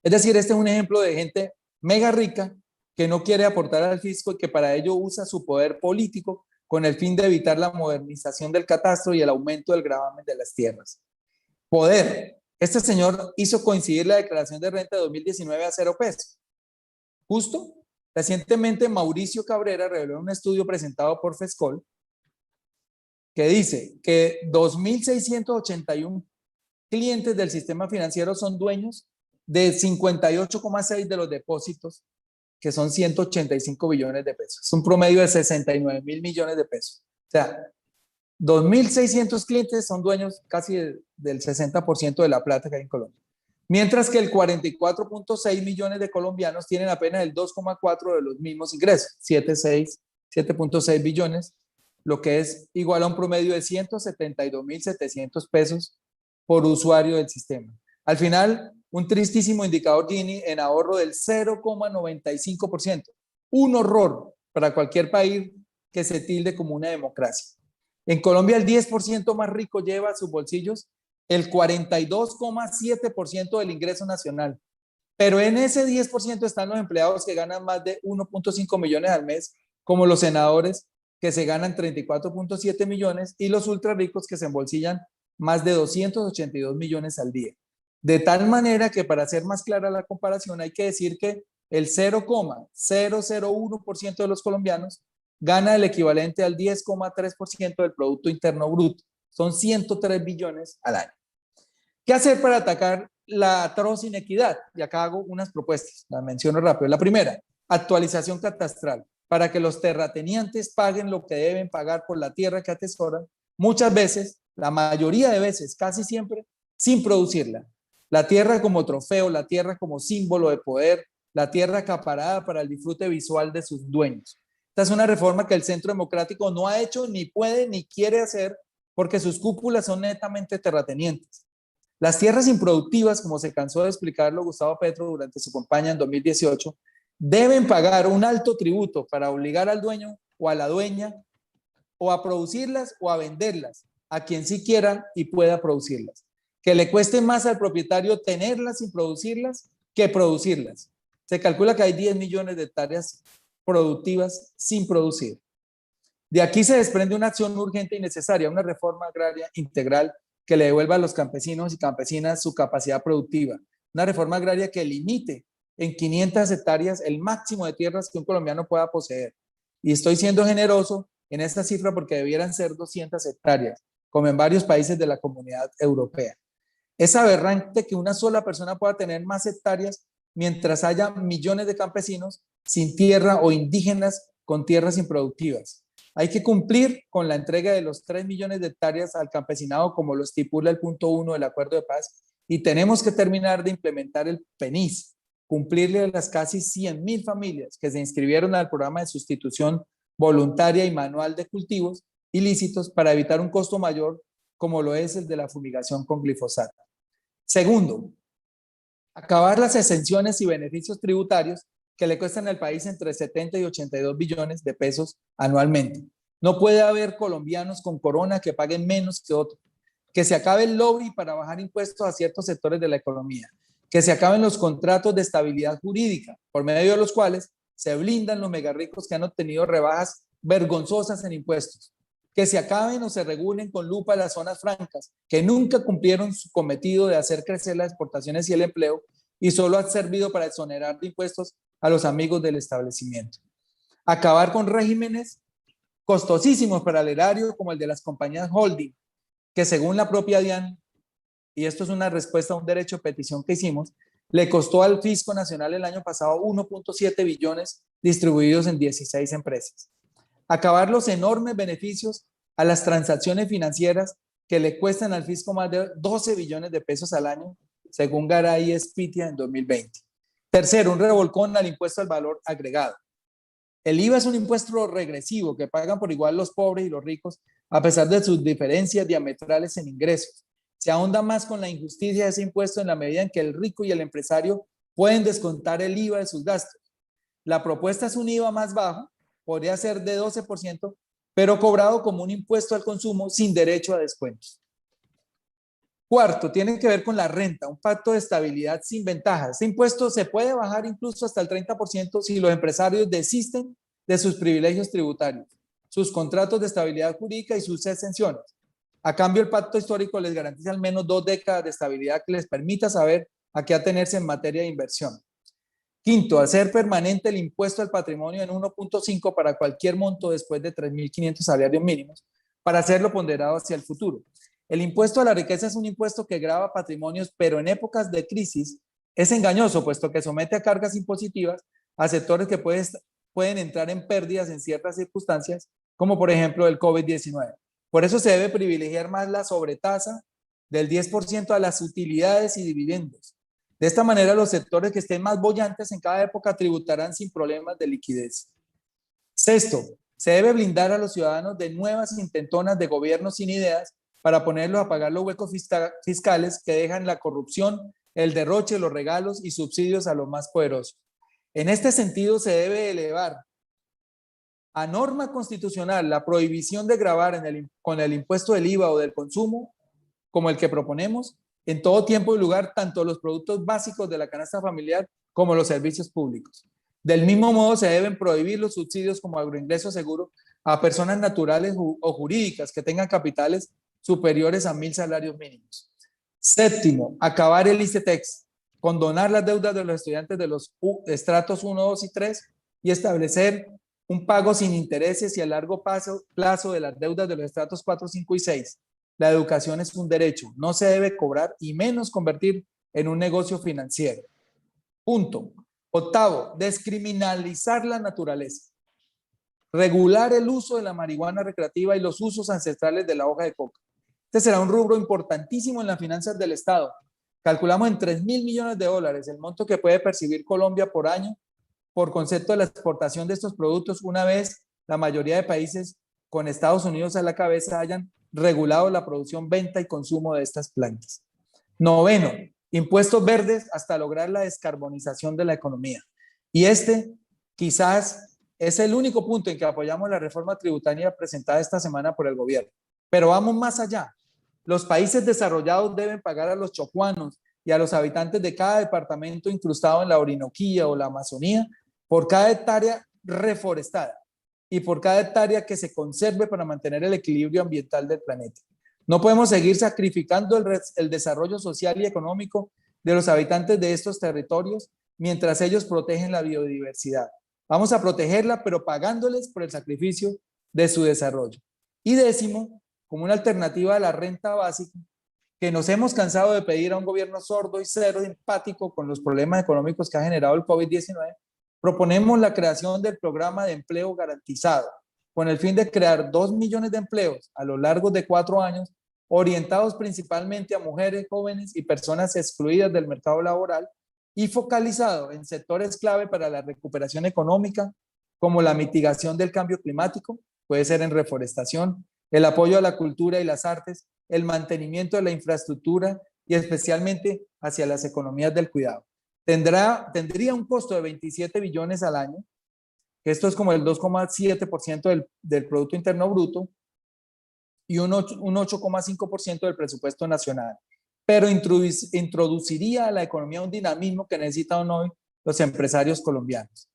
Es decir, este es un ejemplo de gente mega rica que no quiere aportar al fisco y que para ello usa su poder político con el fin de evitar la modernización del catastro y el aumento del gravamen de las tierras. Poder. Este señor hizo coincidir la declaración de renta de 2019 a 0 pesos. Justo, recientemente Mauricio Cabrera reveló en un estudio presentado por FESCOL que dice que 2.681 clientes del sistema financiero son dueños de 58,6 de los depósitos, que son 185 billones de pesos. Es un promedio de 69.000 millones de pesos. O sea, 2.600 clientes son dueños casi del 60% de la plata que hay en Colombia. Mientras que el 44.6 millones de colombianos tienen apenas el 2,4 de los mismos ingresos, 7.6 billones, lo que es igual a un promedio de 172.700 pesos por usuario del sistema. Al final, un tristísimo indicador Gini en ahorro del 0,95%. Un horror para cualquier país que se tilde como una democracia. En Colombia, el 10% más rico lleva a sus bolsillos el 42,7% del ingreso nacional. Pero en ese 10% están los empleados que ganan más de 1.5 millones al mes, como los senadores que se ganan 34.7 millones y los ultra ricos que se embolsillan más de 282 millones al día. De tal manera que, para hacer más clara la comparación, hay que decir que el 0,001% de los colombianos gana el equivalente al 10,3% del Producto Interno Bruto. Son 103 billones al año. ¿Qué hacer para atacar la atroz inequidad? Y acá hago unas propuestas, las menciono rápido. La primera, actualización catastral, para que los terratenientes paguen lo que deben pagar por la tierra que atesoran, muchas veces, la mayoría de veces, casi siempre, sin producirla. La tierra como trofeo, la tierra como símbolo de poder, la tierra acaparada para el disfrute visual de sus dueños. Esta es una reforma que el Centro Democrático no ha hecho, ni puede, ni quiere hacer, porque sus cúpulas son netamente terratenientes. Las tierras improductivas, como se cansó de explicarlo Gustavo Petro durante su campaña en 2018, deben pagar un alto tributo para obligar al dueño o a la dueña o a producirlas o a venderlas a quien sí quiera y pueda producirlas. Que le cueste más al propietario tenerlas sin producirlas que producirlas. Se calcula que hay 10 millones de hectáreas productivas sin producir. De aquí se desprende una acción urgente y necesaria, una reforma agraria integral que le devuelva a los campesinos y campesinas su capacidad productiva. Una reforma agraria que limite en 500 hectáreas el máximo de tierras que un colombiano pueda poseer. Y estoy siendo generoso en esta cifra porque debieran ser 200 hectáreas, como en varios países de la Comunidad Europea. Es aberrante que una sola persona pueda tener más hectáreas mientras haya millones de campesinos sin tierra o indígenas con tierras improductivas. Hay que cumplir con la entrega de los 3 millones de hectáreas al campesinado, como lo estipula el punto 1 del Acuerdo de Paz, y tenemos que terminar de implementar el PENIS, cumplirle a las casi 100.000 familias que se inscribieron al programa de sustitución voluntaria y manual de cultivos ilícitos para evitar un costo mayor, como lo es el de la fumigación con glifosato. Segundo, acabar las exenciones y beneficios tributarios que le cuestan al país entre 70 y 82 billones de pesos anualmente. No puede haber colombianos con corona que paguen menos que otros. Que se acabe el lobby para bajar impuestos a ciertos sectores de la economía. Que se acaben los contratos de estabilidad jurídica, por medio de los cuales se blindan los megarricos que han obtenido rebajas vergonzosas en impuestos. que se acaben o se regulen con lupa las zonas francas, que nunca cumplieron su cometido de hacer crecer las exportaciones y el empleo y solo han servido para exonerar de impuestos a los amigos del establecimiento. Acabar con regímenes costosísimos para el erario como el de las compañías holding, que según la propia DIAN, y esto es una respuesta a un derecho de petición que hicimos, le costó al Fisco Nacional el año pasado 1.7 billones distribuidos en 16 empresas. Acabar los enormes beneficios a las transacciones financieras que le cuestan al fisco más de 12 billones de pesos al año, según Garay y Espitia en 2020. Tercero, un revolcón al impuesto al valor agregado. El IVA es un impuesto regresivo que pagan por igual los pobres y los ricos, a pesar de sus diferencias diametrales en ingresos. Se ahonda más con la injusticia de ese impuesto en la medida en que el rico y el empresario pueden descontar el IVA de sus gastos. La propuesta es un IVA más bajo, podría ser de 12%, pero cobrado como un impuesto al consumo sin derecho a descuentos. Cuarto, tiene que ver con la renta, un pacto de estabilidad sin ventajas. Este impuesto se puede bajar incluso hasta el 30% si los empresarios desisten de sus privilegios tributarios, sus contratos de estabilidad jurídica y sus exenciones. A cambio, el pacto histórico les garantiza al menos 2 décadas de estabilidad que les permita saber a qué atenerse en materia de inversión. Quinto, hacer permanente el impuesto al patrimonio en 1.5 para cualquier monto después de 3.500 salarios mínimos, para hacerlo ponderado hacia el futuro. El impuesto a la riqueza es un impuesto que grava patrimonios, pero en épocas de crisis es engañoso, puesto que somete a cargas impositivas a sectores que pueden entrar en pérdidas en ciertas circunstancias, como por ejemplo el COVID-19. Por eso se debe privilegiar más la sobretasa del 10% a las utilidades y dividendos. De esta manera, los sectores que estén más bollantes en cada época tributarán sin problemas de liquidez. Sexto, se debe blindar a los ciudadanos de nuevas intentonas de gobiernos sin ideas para ponerlos a pagar los huecos fiscales que dejan la corrupción, el derroche, los regalos y subsidios a los más poderosos. En este sentido, se debe elevar a norma constitucional la prohibición de gravar con el impuesto del IVA o del consumo, como el que proponemos, en todo tiempo y lugar, tanto los productos básicos de la canasta familiar como los servicios públicos. Del mismo modo, se deben prohibir los subsidios como agroingreso seguro a personas naturales o jurídicas que tengan capitales superiores a 1.000 salarios mínimos. Séptimo, acabar el ICETEX, condonar las deudas de los estudiantes de los estratos 1, 2 y 3 y establecer un pago sin intereses y a largo plazo de las deudas de los estratos 4, 5 y 6. La educación es un derecho, no se debe cobrar y menos convertir en un negocio financiero. Punto. Octavo, descriminalizar la naturaleza. Regular el uso de la marihuana recreativa y los usos ancestrales de la hoja de coca. Este será un rubro importantísimo en las finanzas del Estado. Calculamos en 3.000 millones de dólares el monto que puede percibir Colombia por año por concepto de la exportación de estos productos una vez la mayoría de países con Estados Unidos a la cabeza hayan regulado la producción, venta y consumo de estas plantas. Noveno, impuestos verdes hasta lograr la descarbonización de la economía. Y este quizás es el único punto en que apoyamos la reforma tributaria presentada esta semana por el gobierno. Pero vamos más allá. Los países desarrollados deben pagar a los chocuanos y a los habitantes de cada departamento incrustado en la Orinoquía o la Amazonía por cada hectárea reforestada y por cada hectárea que se conserve para mantener el equilibrio ambiental del planeta. No podemos seguir sacrificando el desarrollo social y económico de los habitantes de estos territorios mientras ellos protegen la biodiversidad. Vamos a protegerla, pero pagándoles por el sacrificio de su desarrollo. Y décimo, como una alternativa a la renta básica, que nos hemos cansado de pedir a un gobierno sordo y cero empático con los problemas económicos que ha generado el COVID-19, proponemos la creación del programa de empleo garantizado, con el fin de crear 2 millones de empleos a lo largo de 4 años, orientados principalmente a mujeres, jóvenes y personas excluidas del mercado laboral y focalizado en sectores clave para la recuperación económica, como la mitigación del cambio climático, puede ser en reforestación, el apoyo a la cultura y las artes, el mantenimiento de la infraestructura y especialmente hacia las economías del cuidado. Tendría un costo de 27 billones al año, que esto es como el 2,7% del Producto Interno Bruto y un 8,5% del presupuesto nacional, pero introduciría a la economía un dinamismo que necesitan hoy los empresarios colombianos.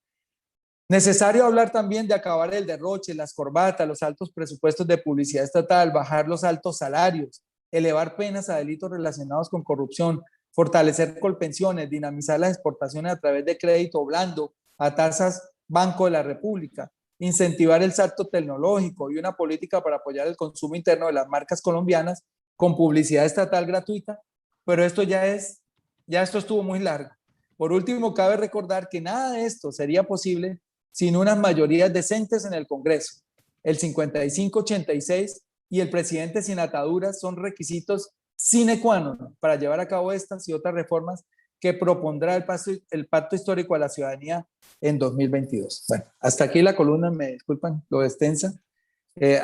Necesario hablar también de acabar el derroche, las corbatas, los altos presupuestos de publicidad estatal, bajar los altos salarios, elevar penas a delitos relacionados con corrupción, fortalecer colpensiones, dinamizar las exportaciones a través de crédito blando a tasas Banco de la República, incentivar el salto tecnológico y una política para apoyar el consumo interno de las marcas colombianas con publicidad estatal gratuita, pero esto ya esto estuvo muy largo. Por último, cabe recordar que nada de esto sería posible sin unas mayorías decentes en el Congreso. El 55-86 y el presidente sin ataduras son requisitos sine qua non para llevar a cabo estas y otras reformas que propondrá el Pacto Histórico a la Ciudadanía en 2022. Bueno, hasta aquí la columna, me disculpan lo extensa.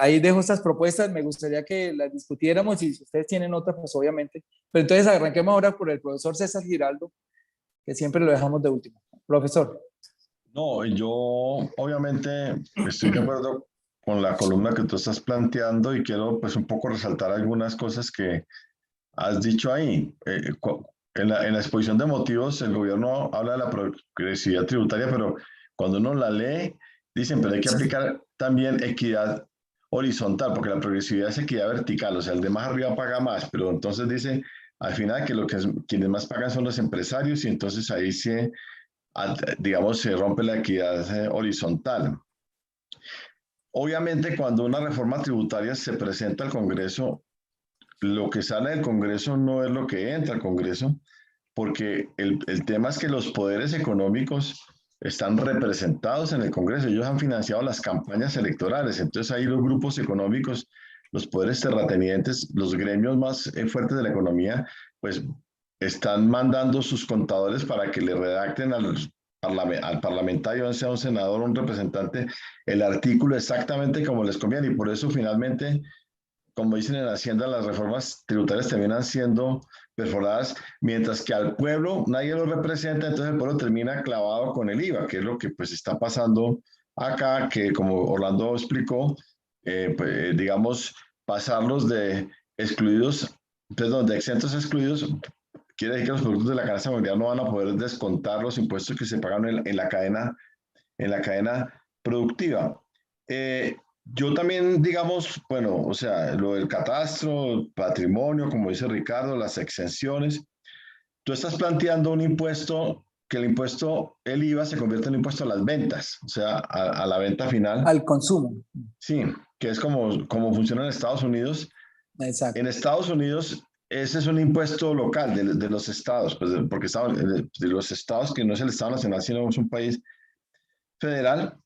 Ahí dejo estas propuestas, me gustaría que las discutiéramos y si ustedes tienen otras, pues obviamente. Pero entonces arranquemos ahora por el profesor César Giraldo, que siempre lo dejamos de último. Profesor. No, yo obviamente estoy de acuerdo con la columna que tú estás planteando y quiero pues un poco resaltar algunas cosas que has dicho ahí. En la exposición de motivos el gobierno habla de la progresividad tributaria, pero cuando uno la lee, dicen, pero hay que aplicar también equidad horizontal, porque la progresividad es equidad vertical, o sea, el de más arriba paga más, pero entonces dice al final que quienes más pagan son los empresarios y entonces ahí digamos, se rompe la equidad horizontal. Obviamente, cuando una reforma tributaria se presenta al Congreso, lo que sale del Congreso no es lo que entra al Congreso, porque el tema es que los poderes económicos están representados en el Congreso. Ellos han financiado las campañas electorales. Entonces, ahí los grupos económicos, los poderes terratenientes, los gremios más fuertes de la economía, pues están mandando sus contadores para que le redacten al parlamentario, sea un senador o un representante, el artículo exactamente como les conviene. Y por eso finalmente, como dicen en Hacienda, las reformas tributarias terminan siendo perforadas, mientras que al pueblo nadie lo representa, entonces el pueblo termina clavado con el IVA, que es lo que pues está pasando acá, que como Orlando explicó, pues, digamos, pasarlos de excluidos, perdón, de exentos a excluidos, quiere decir que los productos de la canasta familiar no van a poder descontar los impuestos que se pagan en la cadena productiva. Yo también, digamos, bueno, o sea, lo del catastro, patrimonio, como dice Ricardo, las exenciones. Tú estás planteando un impuesto, que el IVA se convierte en un impuesto a las ventas, o sea, a la venta final. Al consumo. Sí, que es como funciona en Estados Unidos. Exacto. En Estados Unidos, ese es un impuesto local de los estados, pues, porque de los estados, que no es el Estado Nacional, sino es un país federal.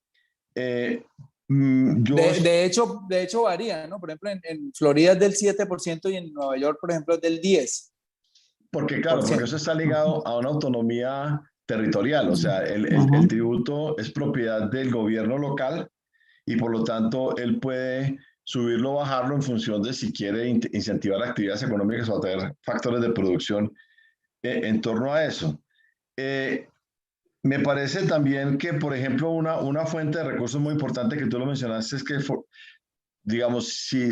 De hecho varía, ¿no? Por ejemplo, en Florida es del 7% y en Nueva York, por ejemplo, es del 10%. Porque claro, porque eso está ligado a una autonomía territorial, o sea, el tributo es propiedad del gobierno local y por lo tanto él puede subirlo o bajarlo en función de si quiere incentivar actividades económicas o atraer factores de producción en torno a eso. Me parece también que, por ejemplo, una fuente de recursos muy importante que tú lo mencionaste es que, digamos, si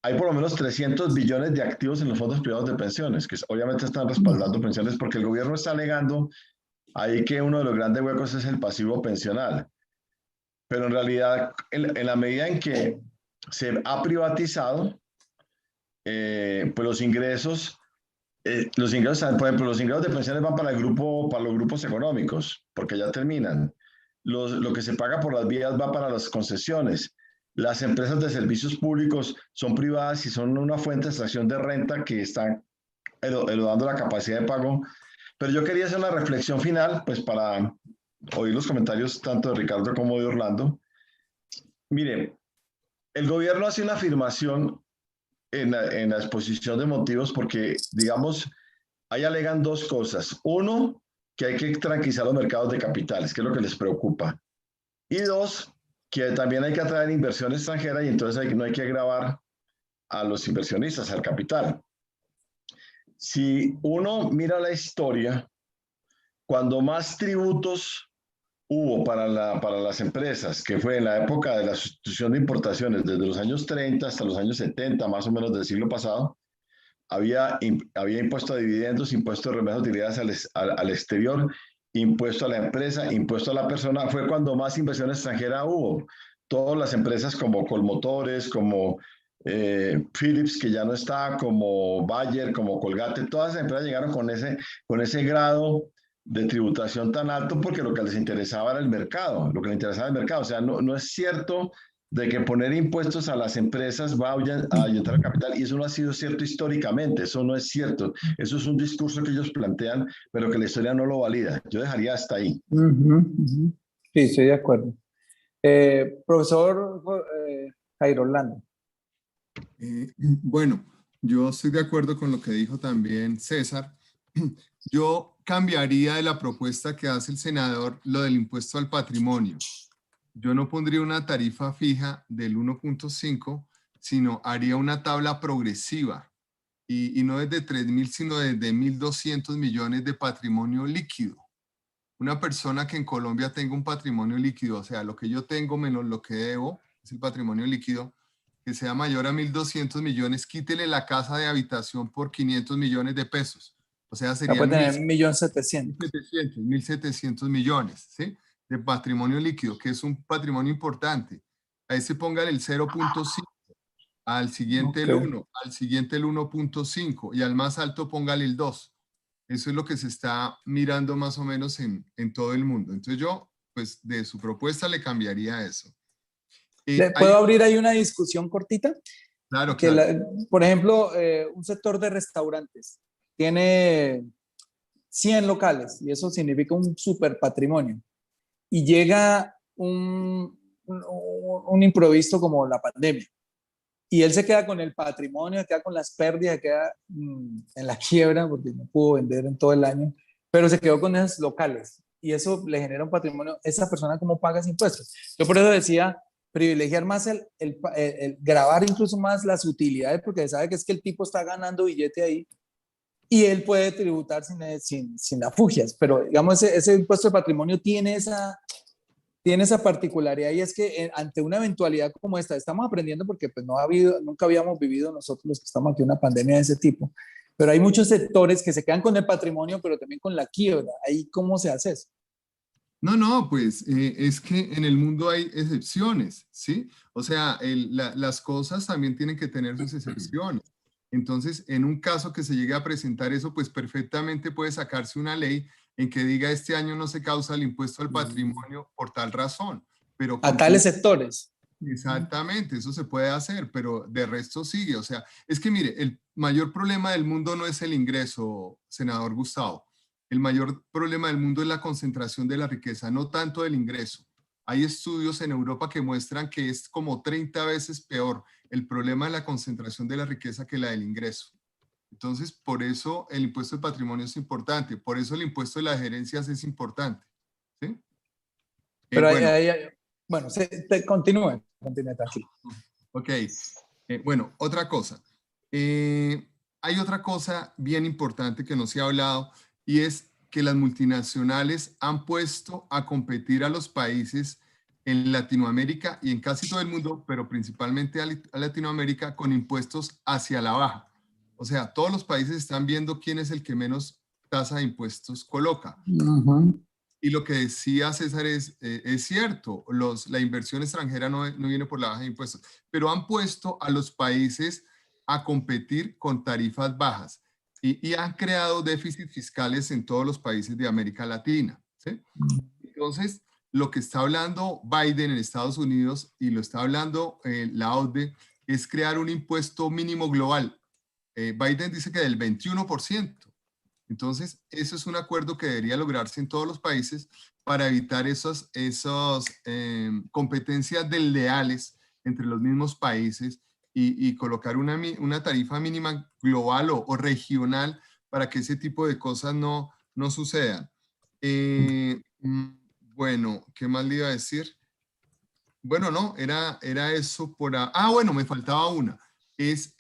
hay por lo menos 300 billones de activos en los fondos privados de pensiones, que obviamente están respaldando pensiones porque el gobierno está alegando ahí que uno de los grandes huecos es el pasivo pensional. Pero en realidad, en la medida en que se ha privatizado, pues los ingresos, por ejemplo, los ingresos de pensiones van para los grupos económicos, porque ya terminan. Lo que se paga por las vías va para las concesiones. Las empresas de servicios públicos son privadas y son una fuente de extracción de renta que están erodando la capacidad de pago. Pero yo quería hacer una reflexión final, pues para oír los comentarios tanto de Ricardo como de Orlando. Mire, el gobierno hace una afirmación en la exposición de motivos porque, digamos, ahí alegan dos cosas. Uno, que hay que tranquilizar los mercados de capitales, que es lo que les preocupa. Y dos, que también hay que atraer inversión extranjera y entonces no hay que gravar a los inversionistas, al capital. Si uno mira la historia, cuando más tributos hubo para las empresas, que fue en la época de la sustitución de importaciones, desde los años 30 hasta los años 70, más o menos del siglo pasado, había impuesto a dividendos, impuesto de remesas de utilidades al exterior impuesto a la empresa, impuesto a la persona, fue cuando más inversión extranjera hubo. Todas las empresas como Colmotores, como Philips, que ya no está, como Bayer, como Colgate, todas las empresas llegaron con ese grado de tributación tan alto porque lo que les interesaba era el mercado, lo que les interesaba el mercado. O sea, no es cierto de que poner impuestos a las empresas va a ahuyentar el capital, y eso no ha sido cierto históricamente, eso no es cierto. Eso es un discurso que ellos plantean, pero que la historia no lo valida. Yo dejaría hasta ahí. Sí, estoy de acuerdo. Profesor Jairo Orlando. Bueno, yo estoy de acuerdo con lo que dijo también César. Yo cambiaría de la propuesta que hace el senador lo del impuesto al patrimonio. Yo no pondría una tarifa fija del 1.5, sino haría una tabla progresiva y no desde 3.000, sino desde 1.200 millones de patrimonio líquido. Una persona que en Colombia tenga un patrimonio líquido, o sea, lo que yo tengo menos lo que debo, es el patrimonio líquido, que sea mayor a 1.200 millones, quítele la casa de habitación por 500 millones de pesos. O sea, Ya sería puede tener 1.700.000. 1.700 millones, ¿sí? De patrimonio líquido, que es un patrimonio importante. A ese póngale el 0.5, al siguiente el 1, al siguiente el 1.5 y al más alto póngale el 2. Eso es lo que se está mirando más o menos en todo el mundo. Entonces yo, pues de su propuesta le cambiaría eso. ¿Puedo abrir ahí una discusión cortita? Claro, Que claro. por ejemplo, un sector de restaurantes tiene 100 locales y eso significa un super patrimonio. Y llega un imprevisto como la pandemia. Y él se queda con el patrimonio, queda con las pérdidas, queda en la quiebra porque no pudo vender en todo el año, pero se quedó con esos locales y eso le genera un patrimonio. ¿Esa persona cómo paga ese impuestos? Yo por eso decía, privilegiar más el grabar incluso más las utilidades, porque sabe que es que el tipo está ganando billete ahí y él puede tributar sin afugias, pero digamos ese impuesto de patrimonio tiene esa particularidad, y es que ante una eventualidad como esta, estamos aprendiendo porque pues nunca habíamos vivido nosotros los que estamos aquí una pandemia de ese tipo, pero hay muchos sectores que se quedan con el patrimonio, pero también con la quiebra. ¿Ahí cómo se hace eso? No, pues es que en el mundo hay excepciones, ¿sí? O sea, las cosas también tienen que tener sus excepciones. Entonces, en un caso que se llegue a presentar eso, pues perfectamente puede sacarse una ley en que diga este año no se causa el impuesto al patrimonio por tal razón. Pero A tales sectores. exactamente, eso se puede hacer, pero de resto sigue. O sea, es que mire, el mayor problema del mundo no es el ingreso, senador Gustavo. El mayor problema del mundo es la concentración de la riqueza, no tanto del ingreso. Hay estudios en Europa que muestran que es como 30 veces peor el problema de la concentración de la riqueza que la del ingreso. Entonces, por eso el impuesto de patrimonio es importante, por eso el impuesto de las gerencias es importante. ¿Sí? Pero Bueno. Bueno, continúe tranquilo. Ok, bueno, otra cosa. Hay otra cosa bien importante que no se ha hablado, y es que las multinacionales han puesto a competir a los países en Latinoamérica y en casi todo el mundo, pero principalmente a Latinoamérica, con impuestos hacia la baja. O sea, todos los países están viendo quién es el que menos tasa de impuestos coloca. Y lo que decía César es cierto, la inversión extranjera no viene por la baja de impuestos, pero han puesto a los países a competir con tarifas bajas y han creado déficits fiscales en todos los países de América Latina, ¿sí? Entonces, lo que está hablando Biden en Estados Unidos y lo está hablando la OCDE es crear un impuesto mínimo global. Biden dice que del 21%. Entonces, eso es un acuerdo que debería lograrse en todos los países para evitar esas competencias desleales entre los mismos países y colocar una tarifa mínima global o regional para que ese tipo de cosas no sucedan. Bueno, ¿qué más le iba a decir? Bueno, no, era eso por... bueno, me faltaba una. Es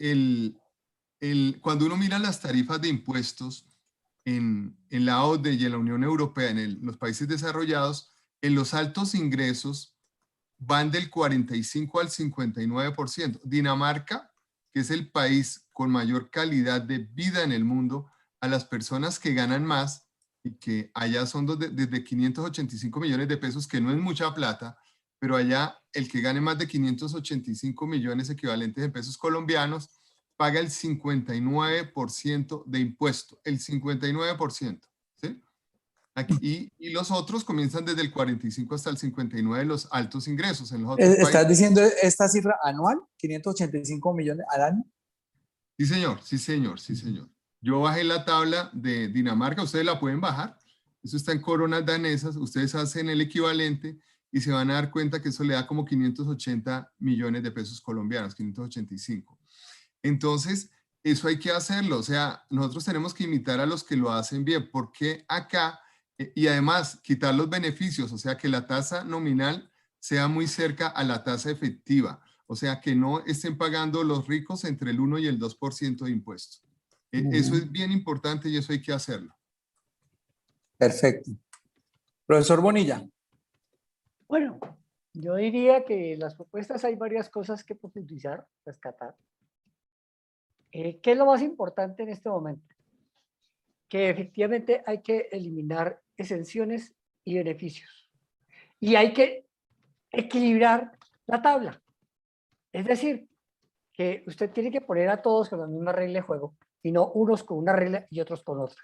cuando uno mira las tarifas de impuestos en la OCDE y en la Unión Europea, en los países desarrollados, en los altos ingresos van del 45 al 59%. Dinamarca, que es el país con mayor calidad de vida en el mundo, a las personas que ganan más, y que allá son desde 585 millones de pesos, que no es mucha plata, pero allá el que gane más de 585 millones equivalentes en pesos colombianos paga el 59% de impuesto, el 59%, ¿sí? Aquí, y los otros comienzan desde el 45 hasta el 59 de los altos ingresos. En los otros ¿Estás países, diciendo esta cifra anual? ¿585 millones al año? sí señor, sí señor, sí señor. Yo bajé la tabla de Dinamarca, ustedes la pueden bajar, eso está en coronas danesas, ustedes hacen el equivalente y se van a dar cuenta que eso le da como 580 millones de pesos colombianos, 585. Entonces, eso hay que hacerlo, o sea, nosotros tenemos que imitar a los que lo hacen bien, porque acá, y además quitar los beneficios, o sea, que la tasa nominal sea muy cerca a la tasa efectiva, o sea, que no estén pagando los ricos entre el 1 y el 2% de impuestos. Eso es bien importante y eso hay que hacerlo. Perfecto. Profesor Bonilla. Bueno, yo diría que las propuestas hay varias cosas que profundizar, rescatar. ¿Qué es lo más importante en este momento? Que efectivamente hay que eliminar exenciones y beneficios. Y hay que equilibrar la tabla. Es decir, que usted tiene que poner a todos con la misma regla de juego y no unos con una regla y otros con otra.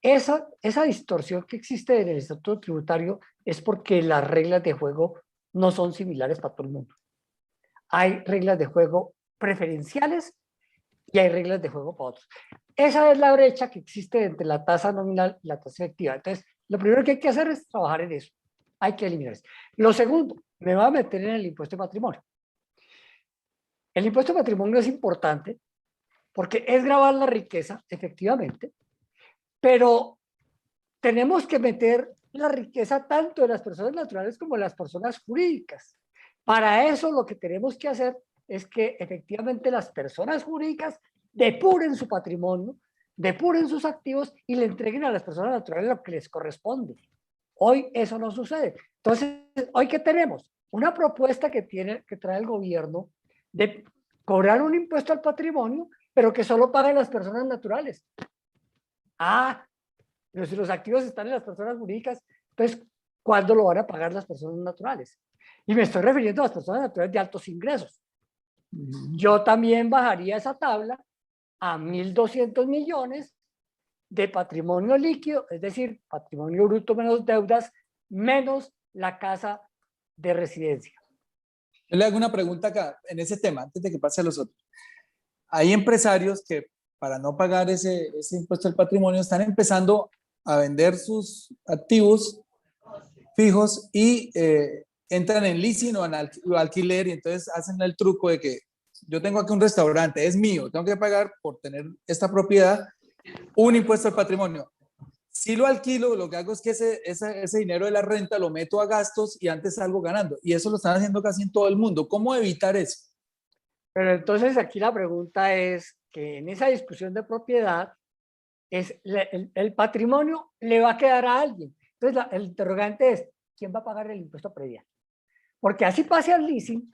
Esa distorsión que existe en el estatuto tributario es porque las reglas de juego no son similares para todo el mundo. Hay reglas de juego preferenciales y hay reglas de juego para otros. Esa es la brecha que existe entre la tasa nominal y la tasa efectiva. Entonces, lo primero que hay que hacer es trabajar en eso. Hay que eliminar eso. Lo segundo, me voy a meter en el impuesto de patrimonio. El impuesto de patrimonio es importante porque es gravar la riqueza, efectivamente, pero tenemos que meter la riqueza tanto de las personas naturales como de las personas jurídicas. Para eso lo que tenemos que hacer es que efectivamente las personas jurídicas depuren su patrimonio, depuren sus activos y le entreguen a las personas naturales lo que les corresponde. Hoy eso no sucede. Entonces, ¿hoy qué tenemos? Una propuesta que trae el gobierno de cobrar un impuesto al patrimonio, pero que solo paguen las personas naturales. Pero si los activos están en las personas jurídicas, pues, ¿cuándo lo van a pagar las personas naturales? Y me estoy refiriendo a las personas naturales de altos ingresos. Yo también bajaría esa tabla a 1.200 millones de patrimonio líquido, es decir, patrimonio bruto menos deudas, menos la casa de residencia. Yo le hago una pregunta acá, en ese tema, antes de que pase a los otros. Hay empresarios que para no pagar ese impuesto al patrimonio están empezando a vender sus activos fijos y entran en leasing o en alquiler y entonces hacen el truco de que yo tengo aquí un restaurante, es mío, tengo que pagar por tener esta propiedad un impuesto al patrimonio. Si lo alquilo, lo que hago es que ese dinero de la renta lo meto a gastos y antes salgo ganando. Y eso lo están haciendo casi en todo el mundo. ¿Cómo evitar eso? Pero entonces aquí la pregunta es que en esa discusión de propiedad, el patrimonio le va a quedar a alguien. Entonces el interrogante es, ¿quién va a pagar el impuesto predial? Porque así pase al leasing.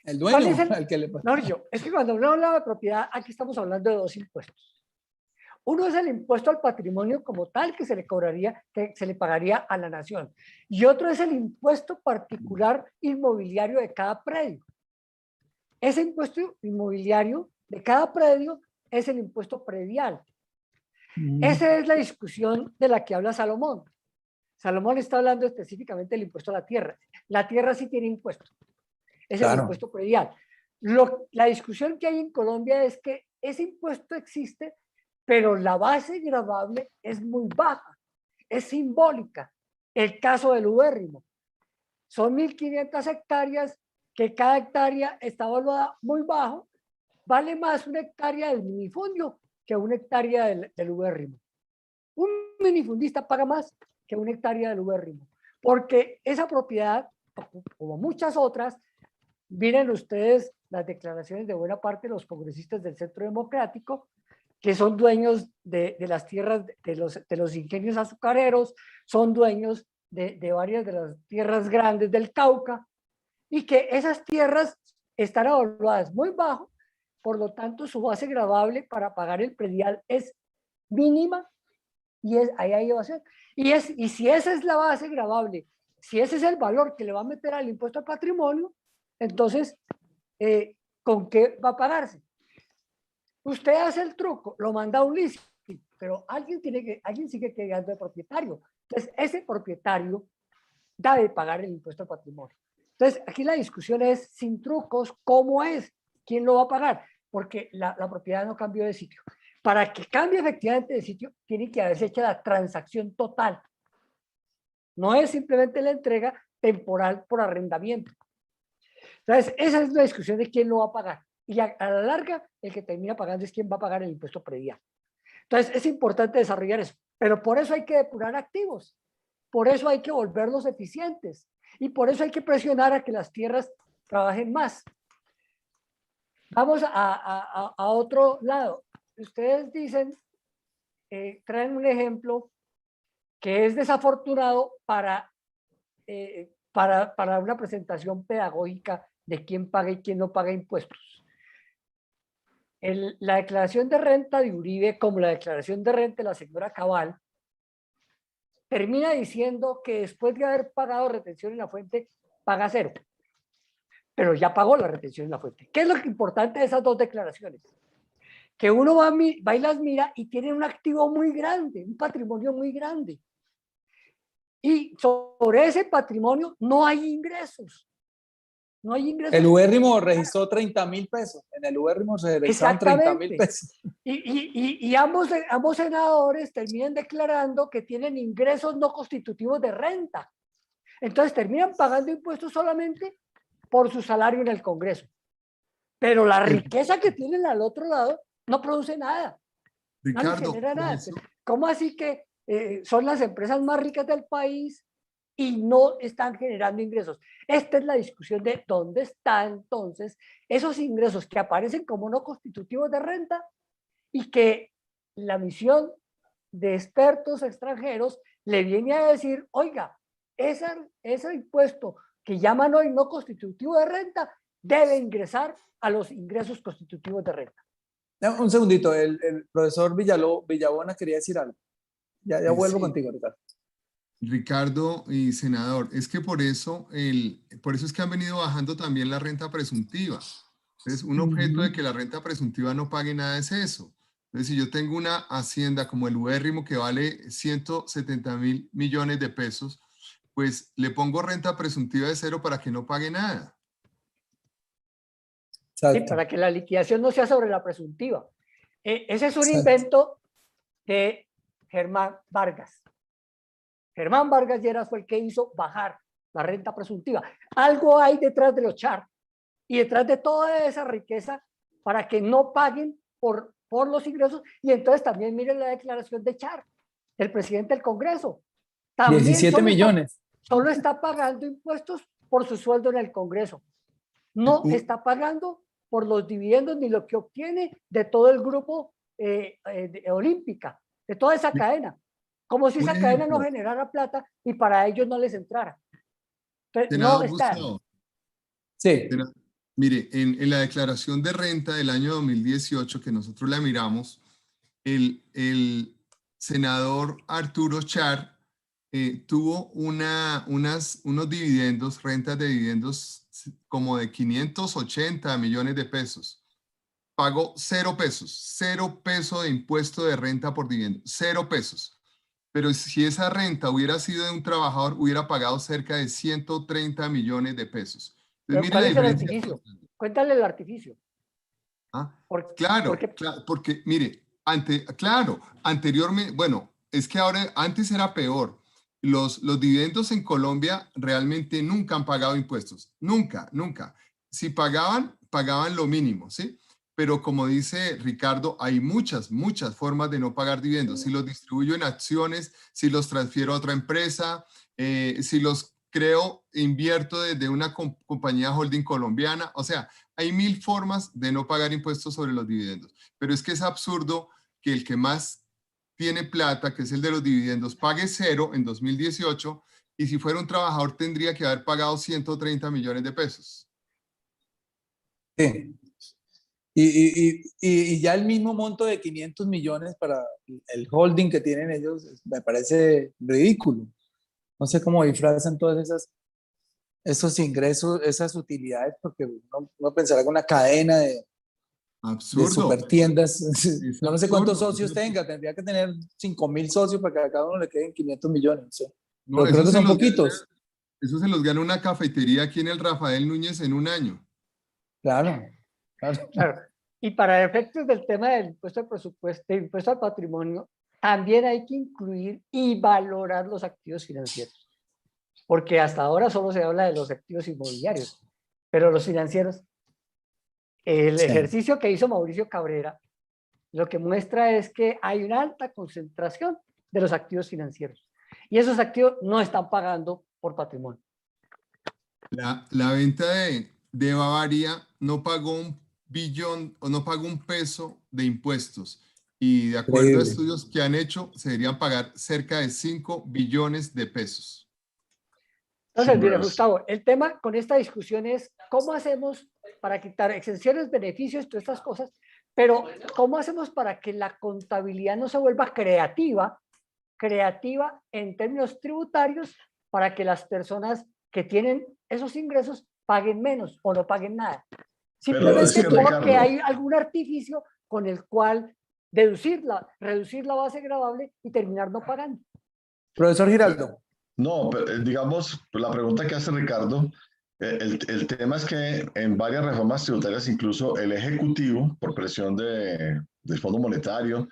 El dueño, es al que le no, es que cuando uno habla de propiedad, aquí estamos hablando de dos impuestos. Uno es el impuesto al patrimonio como tal que se le cobraría, que se le pagaría a la nación. Y otro es el impuesto particular inmobiliario de cada predio. Ese impuesto inmobiliario de cada predio es el impuesto predial. Esa es la discusión de la que habla Salomón. Salomón está hablando específicamente del impuesto a la tierra. La tierra sí tiene impuesto. Es el impuesto predial. La discusión que hay en Colombia es que ese impuesto existe, pero la base gravable es muy baja, es simbólica. El caso del ubérrimo. Son 1.500 hectáreas que cada hectárea está evaluada muy bajo. Vale más una hectárea del minifundio que una hectárea del ubérrimo. Un minifundista paga más que una hectárea del ubérrimo, porque esa propiedad, como muchas otras, miren ustedes las declaraciones de buena parte de los congresistas del Centro Democrático, que son dueños de las tierras de los ingenios azucareros, son dueños de varias de las tierras grandes del Cauca, y que esas tierras están evaluadas muy bajo, por lo tanto su base gravable para pagar el predial es mínima ahí hay evasión. Y si esa es la base gravable, si ese es el valor que le va a meter al impuesto al patrimonio, entonces, ¿con qué va a pagarse? Usted hace el truco, lo manda a un leasing, pero alguien sigue quedando de propietario. Entonces, ese propietario debe pagar el impuesto al patrimonio. Entonces, aquí la discusión es, sin trucos, ¿cómo es? ¿Quién lo va a pagar? Porque la propiedad no cambió de sitio. Para que cambie efectivamente de sitio, tiene que haberse hecho la transacción total. No es simplemente la entrega temporal por arrendamiento. Entonces, esa es la discusión de quién lo va a pagar. Y a la larga, el que termina pagando es quién va a pagar el impuesto predial. Entonces, es importante desarrollar eso. Pero por eso hay que depurar activos. Por eso hay que volverlos eficientes. Y por eso hay que presionar a que las tierras trabajen más. Vamos a otro lado. Ustedes dicen, traen un ejemplo que es desafortunado para una presentación pedagógica de quién paga y quién no paga impuestos. La declaración de renta de Uribe, como la declaración de renta de la señora Cabal, termina diciendo que después de haber pagado retención en la fuente, paga cero. Pero ya pagó la retención en la fuente. ¿Qué es lo importante de esas dos declaraciones? Que uno va y las mira y tiene un activo muy grande, un patrimonio muy grande. Y sobre ese patrimonio no hay ingresos. No hay ingresos. El ubérrimo registró 30.000 pesos. En el ubérrimo se registraron 30.000 pesos. Y ambos senadores terminan declarando que tienen ingresos no constitutivos de renta. Entonces terminan pagando impuestos solamente por su salario en el Congreso. Pero la riqueza que tienen al otro lado no produce nada. Ricardo, no les genera nada. ¿Cómo así que son las empresas más ricas del país y no están generando ingresos? Esta es la discusión de dónde están entonces esos ingresos que aparecen como no constitutivos de renta y que la misión de expertos extranjeros le viene a decir, oiga, ese impuesto que llaman hoy no constitutivo de renta debe ingresar a los ingresos constitutivos de renta. Un segundito, el profesor Villabona quería decir algo. Ya vuelvo contigo, Ricardo. Ricardo y senador, es que por eso es que han venido bajando también la renta presuntiva. Entonces, un objeto de que la renta presuntiva no pague nada es eso. Entonces, si yo tengo una hacienda como el ubérrimo que vale 170.000 millones de pesos, pues le pongo renta presuntiva de cero para que no pague nada. Sí, para que la liquidación no sea sobre la presuntiva. Ese es un invento de Germán Vargas. Germán Vargas Lleras fue el que hizo bajar la renta presuntiva. Algo hay detrás de los Char y detrás de toda esa riqueza para que no paguen por los ingresos. Y entonces también miren la declaración de Char, el presidente del Congreso. También 17 millones. Solo está pagando impuestos por su sueldo en el Congreso. No está pagando por los dividendos ni lo que obtiene de todo el grupo olímpica, de toda esa cadena. Como si esa cadena no generara plata y para ellos no les entrara. Entonces, no está. Sí. Mire, en la declaración de renta del año 2018 que nosotros la miramos, el senador Arturo Char tuvo unos dividendos, rentas de dividendos como de 580 millones de pesos. Pagó 0 pesos, 0 pesos de impuesto de renta por dividendo, 0 pesos. Pero si esa renta hubiera sido de un trabajador, hubiera pagado cerca de 130 millones de pesos. Entonces, ¿Cuál es el artificio? Cuéntale el artificio. Claro, porque mire, anteriormente, bueno, es que ahora, antes era peor. Los dividendos en Colombia realmente nunca han pagado impuestos. Nunca. Si pagaban lo mínimo, ¿sí? Pero como dice Ricardo, hay muchas formas de no pagar dividendos. Si los distribuyo en acciones, si los transfiero a otra empresa, si los creo, invierto desde una compañía holding colombiana. O sea, hay 1000 formas de no pagar impuestos sobre los dividendos. Pero es que es absurdo que el que más tiene plata, que es el de los dividendos, pague 0 en 2018 y si fuera un trabajador tendría que haber pagado 130 millones de pesos. Sí. Y ya el mismo monto de 500 millones para el holding que tienen ellos me parece ridículo. No sé cómo disfrazan todas esos ingresos, esas utilidades, porque uno pensará que una cadena de Absurdo. super tiendas, Es no sé cuántos absurdo. socios tenga, tendría que tener 5.000 socios para que a cada uno le queden 500 millones. No sé. No, Pero creo que son poquitos. Eso se los gana una cafetería aquí en el Rafael Núñez en un año. Claro, claro. Claro. Y para efectos del tema del impuesto al presupuesto, del impuesto al patrimonio, también hay que incluir y valorar los activos financieros, porque hasta ahora solo se habla de los activos inmobiliarios, pero los financieros, el Sí. ejercicio que hizo Mauricio Cabrera, lo que muestra es que hay una alta concentración de los activos financieros y esos activos no están pagando por patrimonio. La venta de Bavaria no pagó un billón o no pagó un peso de impuestos. Y de acuerdo a Increíble. estudios que han hecho, se deberían pagar cerca de 5 billones de pesos. Entonces, Sí, mire, pues. Gustavo, el tema con esta discusión es cómo hacemos para quitar exenciones, beneficios, todas estas cosas, pero cómo hacemos para que la contabilidad no se vuelva creativa en términos tributarios para que las personas que tienen esos ingresos paguen menos o no paguen nada. Pero es Simplemente que, porque Ricardo, hay algún artificio con el cual reducir la base gravable y terminar no pagando. Profesor Giraldo. no, pero, digamos, la pregunta que hace Ricardo, el tema es que en varias reformas tributarias, incluso el Ejecutivo, por presión del Fondo Monetario,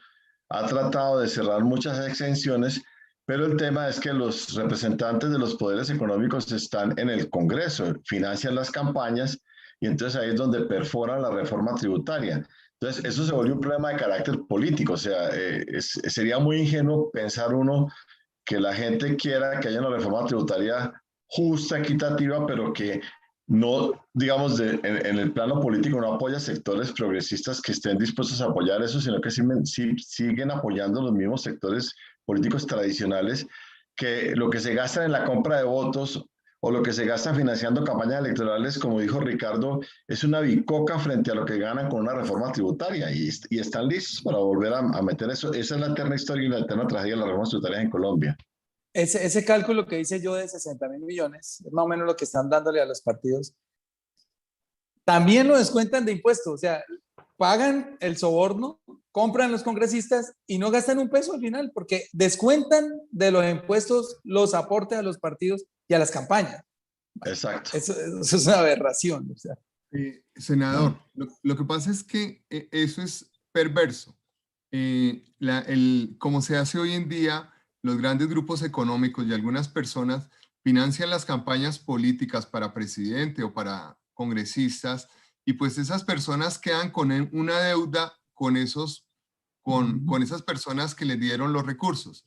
ha tratado de cerrar muchas exenciones, pero el tema es que los representantes de los poderes económicos están en el Congreso, financian las campañas y entonces ahí es donde perforan la reforma tributaria. Entonces, eso se volvió un problema de carácter político, o sea, sería muy ingenuo pensar uno que la gente quiera que haya una reforma tributaria justa, equitativa, pero que no, digamos, en el plano político no apoya sectores progresistas que estén dispuestos a apoyar eso, sino que siguen apoyando los mismos sectores políticos tradicionales, que lo que se gasta en la compra de votos o lo que se gasta financiando campañas electorales, como dijo Ricardo, es una bicoca frente a lo que ganan con una reforma tributaria y están listos para volver a meter eso. Esa es la eterna historia y la eterna tragedia de las reformas tributarias en Colombia. Ese cálculo que hice yo de 60.000 millones es más o menos lo que están dándole a los partidos. También lo descuentan de impuestos, o sea, pagan el soborno, compran los congresistas y no gastan un peso al final, porque descuentan de los impuestos los aportes a los partidos y a las campañas. Exacto. Eso es una aberración. O sea. Senador, lo que pasa es que eso es perverso. Como se hace hoy en día, los grandes grupos económicos y algunas personas financian las campañas políticas para presidente o para congresistas y pues esas personas quedan con una deuda con esas personas que les dieron los recursos.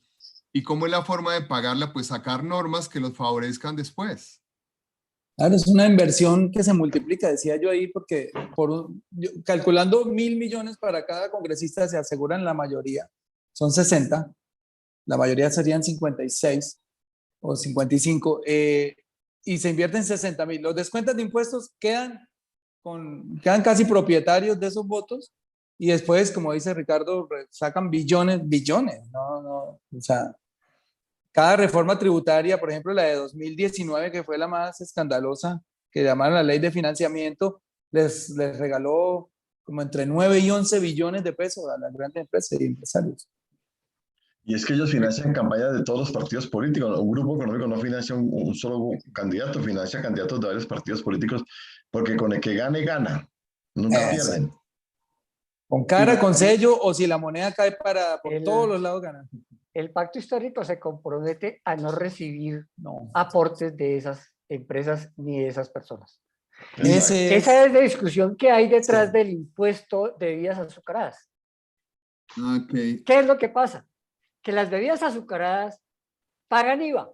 ¿Y cómo es la forma de pagarla? Pues sacar normas que los favorezcan después. Claro, es una inversión que se multiplica, decía yo ahí, porque calculando 1.000 millones para cada congresista se aseguran la mayoría, son 60, la mayoría serían 56 o 55, y se invierten 60.000. Los descuentos de impuestos quedan casi propietarios de esos votos y después, como dice Ricardo, sacan billones, o sea, cada reforma tributaria, por ejemplo, la de 2019, que fue la más escandalosa, que llamaron la ley de financiamiento, les regaló como entre 9 y 11 billones de pesos a las grandes empresas y empresarios. Y es que ellos financian campañas de todos los partidos políticos. Un grupo económico no financia un solo candidato, financia candidatos de varios partidos políticos, porque con el que gane, gana. Nunca pierden. Con cara, con sello, o si la moneda cae por todos los lados, ganan. El pacto histórico se compromete a no recibir aportes de esas empresas ni de esas personas. Esa es la discusión que hay detrás del impuesto de bebidas azucaradas. Okay. ¿Qué es lo que pasa? Que las bebidas azucaradas pagan IVA,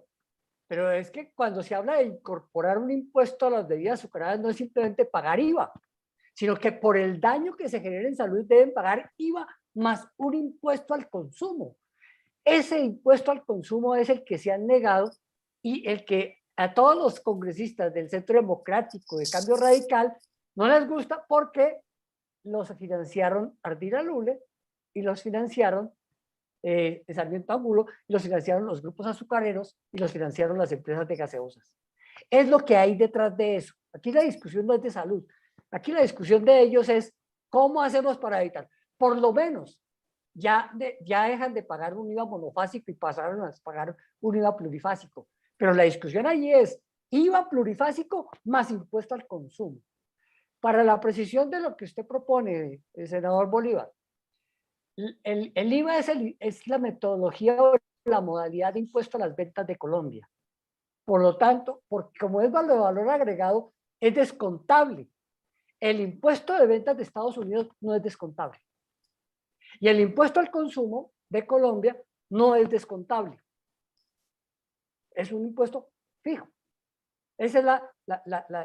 pero es que cuando se habla de incorporar un impuesto a las bebidas azucaradas no es simplemente pagar IVA, sino que por el daño que se genera en salud deben pagar IVA más un impuesto al consumo. Ese impuesto al consumo es el que se han negado y el que a todos los congresistas del Centro Democrático de Cambio Radical no les gusta porque los financiaron Ardila Lule y los financiaron Sarmiento Angulo, y los financiaron los grupos azucareros y los financiaron las empresas de gaseosas. Es lo que hay detrás de eso. Aquí la discusión no es de salud. Aquí la discusión de ellos es cómo hacemos para evitar. Por lo menos ya dejan de pagar un IVA monofásico y pasaron a pagar un IVA plurifásico. Pero la discusión allí es IVA plurifásico más impuesto al consumo. Para la precisión de lo que usted propone, senador Bolívar, el IVA es la metodología o la modalidad de impuesto a las ventas de Colombia. Por lo tanto, como es valor agregado, es descontable. El impuesto de ventas de Estados Unidos no es descontable. Y el impuesto al consumo de Colombia no es descontable. Es un impuesto fijo. Esa es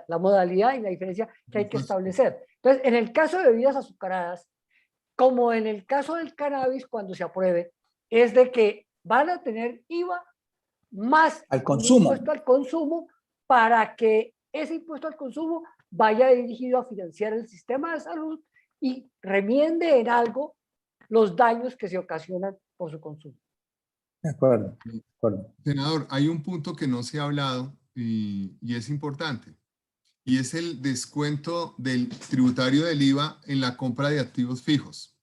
la modalidad y la diferencia que hay que establecer. Entonces, en el caso de bebidas azucaradas, como en el caso del cannabis, cuando se apruebe, es de que van a tener IVA más Al consumo. impuesto al consumo para que ese impuesto al consumo vaya dirigido a financiar el sistema de salud y remiende en algo los daños que se ocasionan por su consumo. De acuerdo, de acuerdo. Senador, hay un punto que no se ha hablado y es importante, y es el descuento del tributario del IVA en la compra de activos fijos.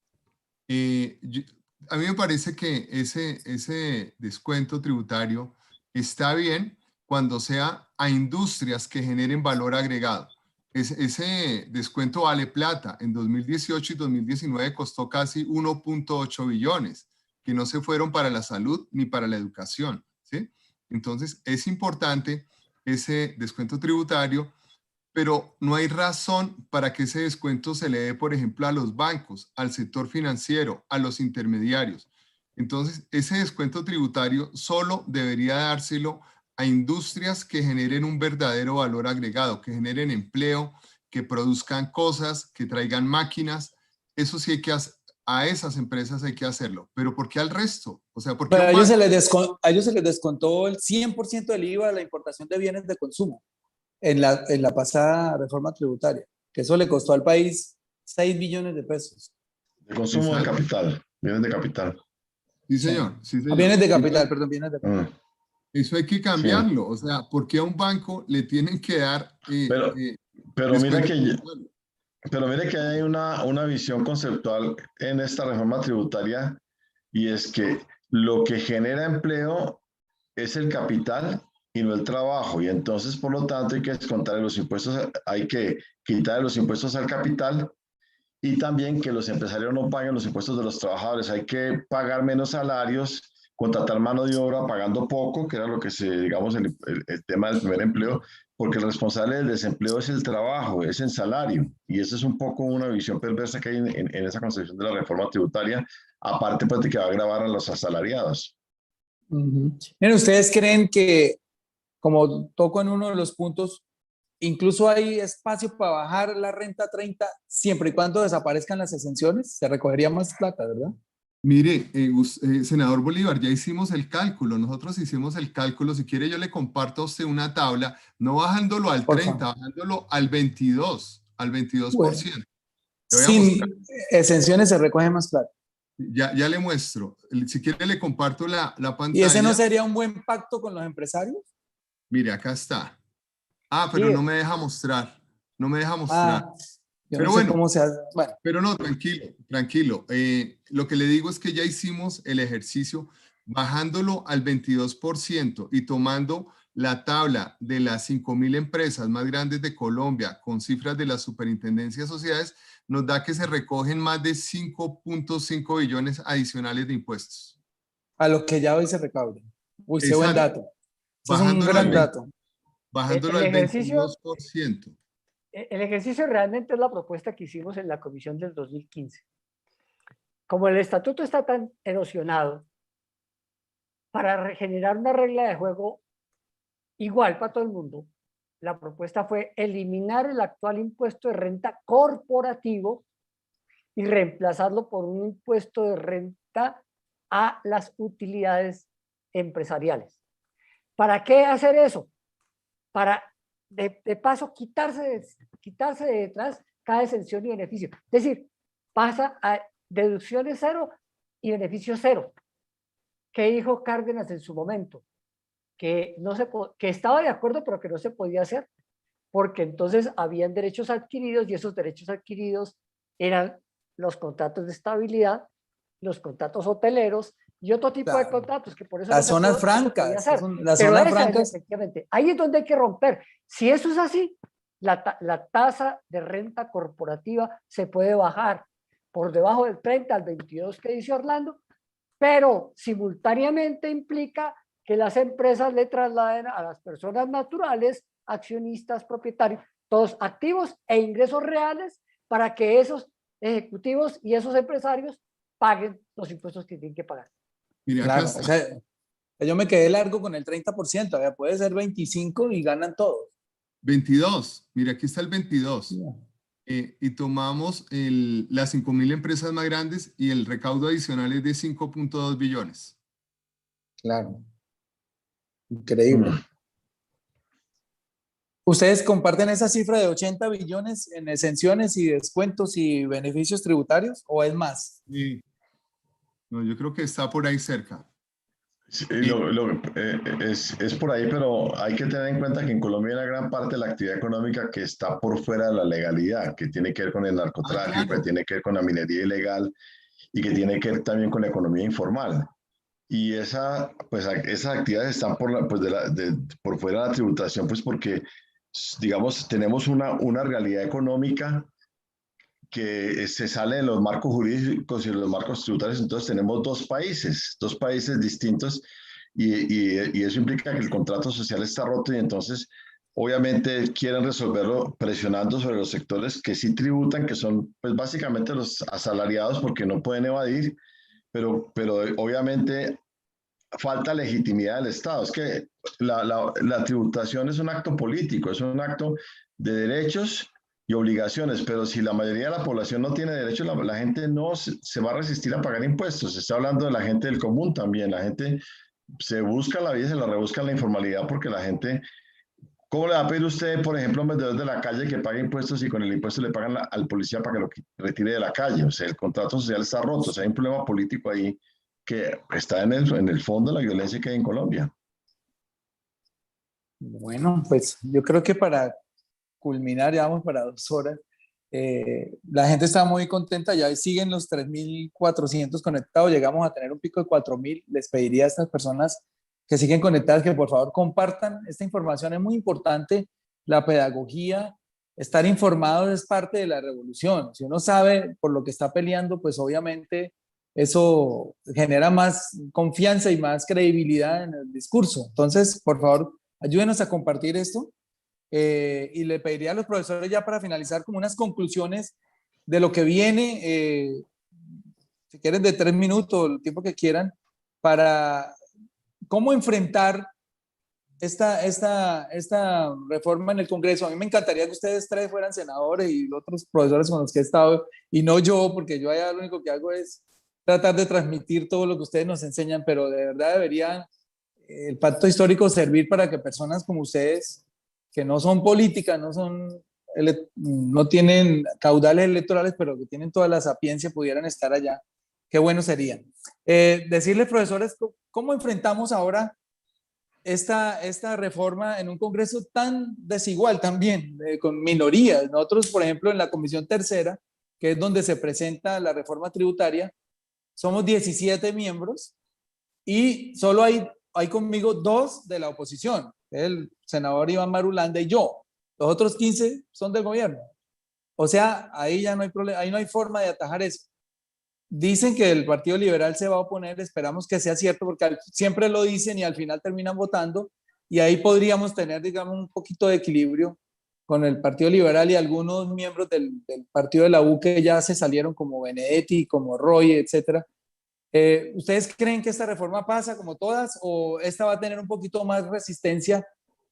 A mí me parece que ese descuento tributario está bien cuando sea a industrias que generen valor agregado. Ese descuento vale plata. En 2018 y 2019 costó casi 1.8 billones, que no se fueron para la salud ni para la educación, ¿sí? Entonces, es importante ese descuento tributario, pero no hay razón para que ese descuento se le dé, por ejemplo, a los bancos, al sector financiero, a los intermediarios. Entonces, ese descuento tributario solo debería dárselo a industrias que generen un verdadero valor agregado, que generen empleo, que produzcan cosas, que traigan máquinas. Eso sí hay que hacer. A esas empresas hay que hacerlo, pero ¿por qué al resto? O sea, ¿por qué Pero a ellos banco? a ellos se les descontó el 100% del IVA a la importación de bienes de consumo en la pasada reforma tributaria, que eso le costó al país 6 billones de pesos. De consumo de Exacto. capital, bienes de capital. Sí, Sí. señor. Sí, Ah, señor. bienes de capital, perdón, bienes de capital. Eso hay que cambiarlo. O sea, ¿por qué a un banco le tienen que dar Pero mira descuento? que hay una visión conceptual en esta reforma tributaria, y es que lo que genera empleo es el capital y no el trabajo, y entonces por lo tanto hay que descontar los impuestos, hay que quitar los impuestos al capital, y también que los empresarios no paguen los impuestos de los trabajadores. Hay que pagar menos salarios, contratar mano de obra pagando poco, que era lo que digamos, el tema del primer empleo, porque el responsable del desempleo es el trabajo, es el salario. Y esa es un poco una visión perversa que hay en esa concepción de la reforma tributaria, aparte pues, de que va a gravar a los asalariados. Miren, ¿ustedes creen que, como toco en uno de los puntos, incluso hay espacio para bajar la renta 30 siempre y cuando desaparezcan las exenciones? Se recogería más plata, ¿verdad? Mire, senador Bolívar, ya hicimos el cálculo. Nosotros hicimos el cálculo. Si quiere, yo le comparto a usted una tabla, no bajándolo al Por 30, favor. bajándolo al 22%. Bueno, Le voy a mostrar. sin exenciones se recoge más plata. Ya le muestro. Si quiere, le comparto la ¿Y ese no pantalla. sería un buen pacto con los empresarios? Mire, acá está. Ah, pero Sí. no me deja mostrar. No me deja mostrar. Ah, yo Pero no sé bueno, cómo se hace. Bueno, pero no, tranquilo, tranquilo. Lo que le digo es que ya hicimos el ejercicio bajándolo al 22% y tomando la tabla de las 5.000 empresas más grandes de Colombia con cifras de la Superintendencia de Sociedades, nos da que se recogen más de 5.5 billones adicionales de impuestos. a lo que ya hoy se recaude. Uy, qué buen Exacto. dato. Ese es un gran dato. Bajándolo El al ejercicio- 22%. El ejercicio realmente es la propuesta que hicimos en la comisión del 2015. Como el estatuto está tan erosionado, para generar una regla de juego igual para todo el mundo, la propuesta fue eliminar el actual impuesto de renta corporativo y reemplazarlo por un impuesto de renta a las utilidades empresariales. ¿Para qué hacer eso? Para, de paso, quitarse de detrás cada exención y beneficio. Es decir, pasa a deducciones cero y beneficios cero. ¿Qué dijo Cárdenas en su momento? Que, que estaba de acuerdo, pero que no se podía hacer, porque entonces habían derechos adquiridos y esos derechos adquiridos eran los contratos de estabilidad, los contratos hoteleros y otro tipo de Claro. contratos que por eso Las zonas no se podía francas, hacer. las Pero zonas esa es, francas, efectivamente, ahí es donde hay que romper. Si eso es así, la tasa de renta corporativa se puede bajar por debajo del 30 al 22 que dice Orlando, pero simultáneamente implica que las empresas le trasladen a las personas naturales, accionistas, propietarios, todos activos e ingresos reales para que esos ejecutivos y esos empresarios paguen los impuestos que tienen que pagar. Mire, acá claro, está. o sea, yo me quedé largo con el 30%, ya puede ser 25 y ganan todos. 22. Mire, aquí está el 22. Y tomamos las 5.000 empresas más grandes y el recaudo adicional es de 5.2 billones. Claro. Increíble. ¿Ustedes comparten esa cifra de 80 billones en exenciones y descuentos y beneficios tributarios o es más? Sí. No, yo creo que está por ahí cerca. Sí, es por ahí, pero hay que tener en cuenta que en Colombia hay una gran parte de la actividad económica que está por fuera de la legalidad, que tiene que ver con el narcotráfico, claro. que tiene que ver con la minería ilegal y que tiene que ver también con la economía informal. Y pues, esas actividades están por fuera de la tributación, pues porque, digamos, tenemos una realidad económica que se sale de los marcos jurídicos y los marcos tributarios. Entonces tenemos dos países distintos y eso implica que el contrato social está roto y entonces obviamente quieren resolverlo presionando sobre los sectores que sí tributan, que son pues básicamente los asalariados porque no pueden evadir, pero obviamente falta legitimidad del Estado. Es que la tributación es un acto político, es un acto de derechos y obligaciones, pero si la mayoría de la población no tiene derechos, la gente no se va a resistir a pagar impuestos. Se está hablando de la gente del común también. La gente se busca la vida y se la rebusca en la informalidad porque la gente... ¿Cómo le va a pedir usted, por ejemplo, a un vendedor de la calle que pague impuestos y con el impuesto le pagan al policía para que lo retire de la calle? O sea, el contrato social está roto. O sea, hay un problema político ahí que está en el fondo de la violencia que hay en Colombia. Bueno, pues yo creo que para culminar, ya vamos para 2 horas, la gente está muy contenta, ya siguen los 3.400 conectados, llegamos a tener un pico de 4.000. Les pediría a estas personas que siguen conectadas que por favor compartan esta información, es muy importante. La pedagogía, estar informados es parte de la revolución. Si uno sabe por lo que está peleando, pues obviamente eso genera más confianza y más credibilidad en el discurso. Entonces, por favor, ayúdenos a compartir esto. Y le pediría a los profesores ya para finalizar como unas conclusiones de lo que viene, si quieren de 3 minutos, el tiempo que quieran, para cómo enfrentar esta reforma en el Congreso. A mí me encantaría que ustedes 3 fueran senadores y los otros profesores con los que he estado, y no yo, porque yo allá lo único que hago es tratar de transmitir todo lo que ustedes nos enseñan, pero de verdad debería el pacto histórico servir para que personas como ustedes, que no son políticas, no tienen caudales electorales, pero que tienen toda la sapiencia, pudieran estar allá. Qué bueno sería. Decirles, profesores, ¿cómo enfrentamos ahora esta reforma en un Congreso tan desigual también, con minorías? Nosotros, por ejemplo, en la Comisión Tercera, que es donde se presenta la reforma tributaria, somos 17 miembros y solo hay conmigo 2 de la oposición, el senador Iván Marulanda y yo. Los otros 15 son del gobierno. O sea, ahí ya no hay problema, ahí no hay forma de atajar eso. Dicen que el Partido Liberal se va a oponer, esperamos que sea cierto, porque siempre lo dicen y al final terminan votando, y ahí podríamos tener, digamos, un poquito de equilibrio con el Partido Liberal y algunos miembros del partido de la U que ya se salieron, como Benedetti, como Roy, etcétera. ¿Ustedes creen que esta reforma pasa como todas o esta va a tener un poquito más resistencia,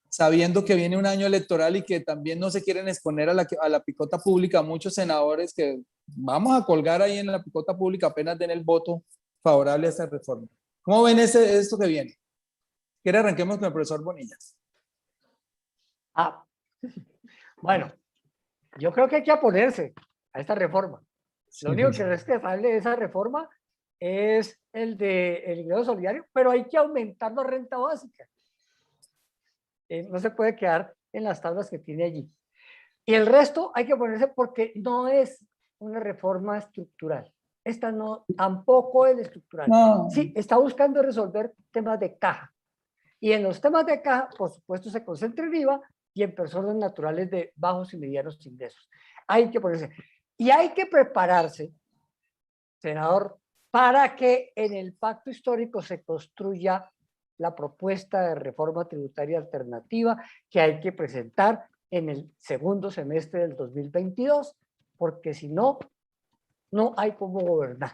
sabiendo que viene un año electoral y que también no se quieren exponer a la picota pública? Muchos senadores que vamos a colgar ahí en la picota pública apenas den el voto favorable a esta reforma. ¿Cómo ven esto que viene? ¿Quiere arranquemos con el profesor Bonilla? Bueno, Yo creo que hay que oponerse a esta reforma. Lo único que es rescatable de esa reforma es el ingreso solidario, pero hay que aumentar la renta básica. No se puede quedar en las tablas que tiene allí. Y el resto hay que ponerse porque no es una reforma estructural. Esta no, tampoco es estructural. No. Sí, está buscando resolver temas de caja. Y en los temas de caja, por supuesto, se concentra en IVA y en personas naturales de bajos y medianos ingresos. Hay que ponerse. Y hay que prepararse, senador, para que en el pacto histórico se construya la propuesta de reforma tributaria alternativa que hay que presentar en el segundo semestre del 2022, porque si no, no hay cómo gobernar.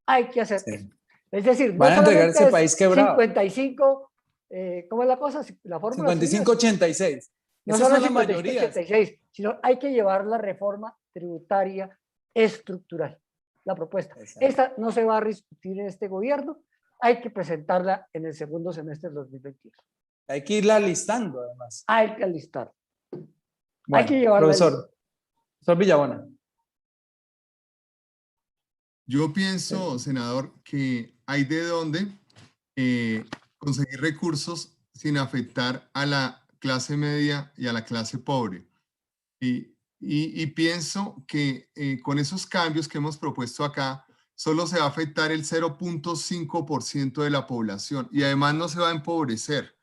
Hay que hacer eso. Es decir, no Van a entregar solamente ese es país quebrado. 55, ¿cómo es la cosa? La fórmula 55-86. no Esas solo son las mayorías. 55-86, sino hay que llevar la reforma tributaria estructural, la propuesta. Exacto. Esta no se va a discutir en este gobierno, hay que presentarla en el segundo semestre del 2022. Hay que irla listando, además. Hay que alistar. Bueno, que llevarla profesor Villabona. Yo pienso, senador, que hay de dónde conseguir recursos sin afectar a la clase media y a la clase pobre. Y pienso que con esos cambios que hemos propuesto acá, solo se va a afectar el 0.5% de la población y además no se va a empobrecer.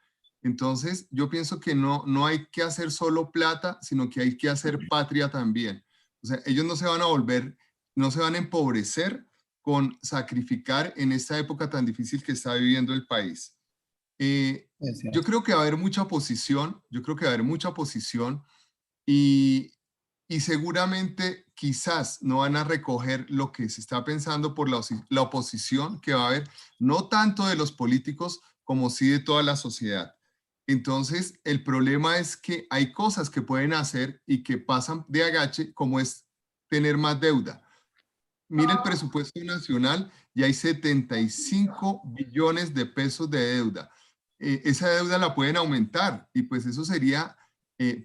Entonces, yo pienso que no hay que hacer solo plata, sino que hay que hacer patria también. O sea, ellos no se van a volver, no se van a empobrecer con sacrificar en esta época tan difícil que está viviendo el país. Yo creo que va a haber mucha oposición, y seguramente quizás no van a recoger lo que se está pensando por la oposición que va a haber, no tanto de los políticos como sí de toda la sociedad. Entonces, el problema es que hay cosas que pueden hacer y que pasan de agache, como es tener más deuda. Mire el presupuesto nacional y hay 75 billones de pesos de deuda. Esa deuda la pueden aumentar y pues eso sería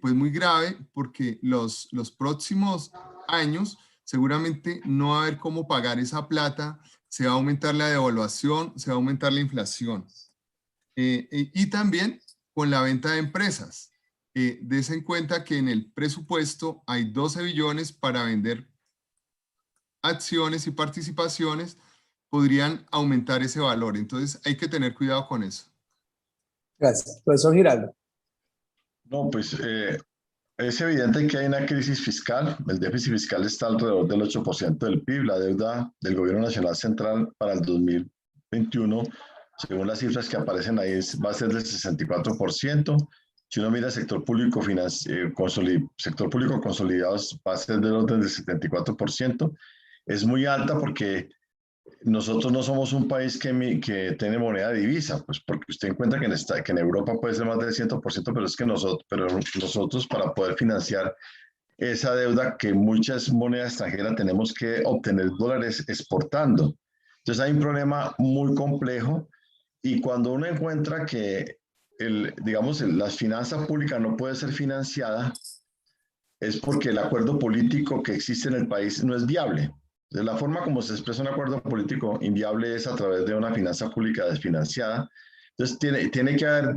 pues muy grave porque los próximos años seguramente no va a haber cómo pagar esa plata, se va a aumentar la devaluación, se va a aumentar la inflación. Y también con la venta de empresas. Desen en cuenta que en el presupuesto hay 12 billones para vender acciones y participaciones, podrían aumentar ese valor. Entonces hay que tener cuidado con eso. Gracias. Profesor Giraldo. No, pues es evidente que hay una crisis fiscal. El déficit fiscal está alrededor del 8% del PIB. La deuda del Gobierno Nacional Central para el 2021, según las cifras que aparecen ahí, va a ser del 64%. Si uno mira el sector público, sector público consolidado, va a ser del orden del 74%. Es muy alta porque nosotros no somos un país que tiene moneda de divisa, pues porque usted encuentra que en Europa puede ser más del 100%, pero es que nosotros para poder financiar esa deuda que muchas monedas extranjeras tenemos que obtener dólares exportando. Entonces hay un problema muy complejo y cuando uno encuentra que digamos, las finanzas públicas no puede ser financiada, es porque el acuerdo político que existe en el país no es viable. De la forma como se expresa un acuerdo político inviable es a través de una finanza pública desfinanciada. Entonces tiene que haber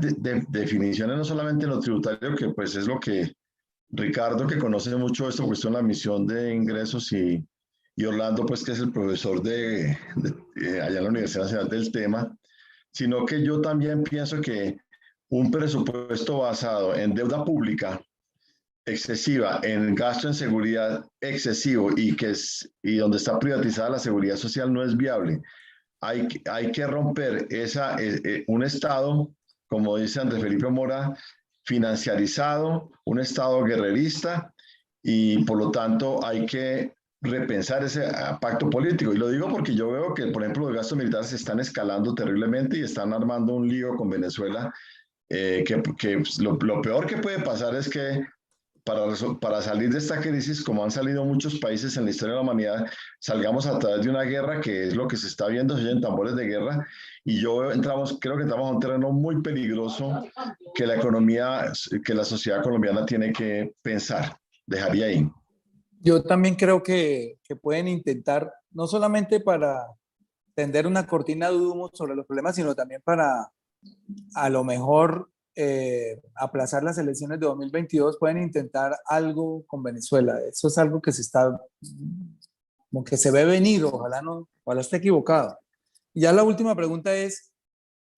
definiciones no solamente en lo tributario, que pues es lo que Ricardo, que conoce mucho esto, cuestión la misión de ingresos, y Orlando, pues que es el profesor allá en la Universidad Nacional del tema, sino que yo también pienso que un presupuesto basado en deuda pública excesiva, en gasto en seguridad excesivo y donde está privatizada la seguridad social no es viable. Hay que romper un Estado, como dice Andrés Felipe Mora, financiarizado, un Estado guerrerista, y por lo tanto hay que repensar ese pacto político. Y lo digo porque yo veo que, por ejemplo, los gastos militares se están escalando terriblemente y están armando un lío con Venezuela, que lo peor que puede pasar es que para salir de esta crisis, como han salido muchos países en la historia de la humanidad, salgamos a través de una guerra, que es lo que se está viendo, se oyen tambores de guerra, y creo que entramos a un terreno muy peligroso que la sociedad colombiana tiene que pensar. dejaría ahí. Yo también creo que pueden intentar, no solamente para tender una cortina de humo sobre los problemas, sino también para a lo mejor aplazar las elecciones de 2022, pueden intentar algo con Venezuela. Eso es algo que se está, como que se ve venir, ojalá no, ojalá esté equivocado. Y ya la última pregunta es,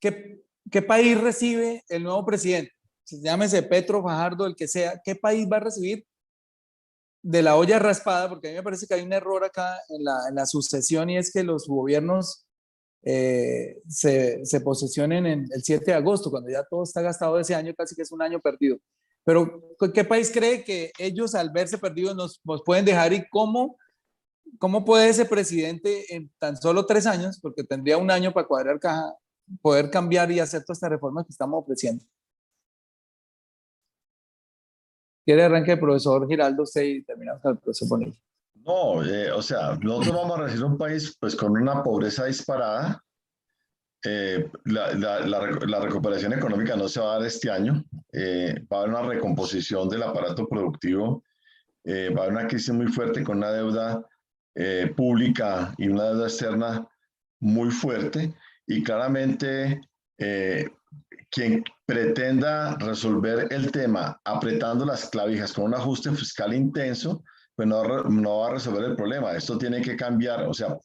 ¿qué país recibe el nuevo presidente? Llámese Petro, Fajardo, el que sea, ¿qué país va a recibir de la olla raspada? Porque a mí me parece que hay un error acá en la sucesión, y es que los gobiernos se posesionen el 7 de agosto, cuando ya todo está gastado de ese año, casi que es un año perdido. Pero, ¿qué país cree que ellos, al verse perdidos, nos pueden dejar? ¿Y cómo puede ese presidente en tan solo 3 años, porque tendría un año para cuadrar caja, poder cambiar y hacer todas estas reformas que estamos ofreciendo? ¿Quiere arranque el profesor Giraldo usted y terminamos con el profesor Bonilla? No, o sea, nosotros vamos a recibir un país pues con una pobreza disparada. La recuperación económica no se va a dar este año. Va a haber una recomposición del aparato productivo. Va a haber una crisis muy fuerte con una deuda pública y una deuda externa muy fuerte. Y claramente quien pretenda resolver el tema apretando las clavijas con un ajuste fiscal intenso, pues no va a resolver el problema. Esto tiene que cambiar. O sea,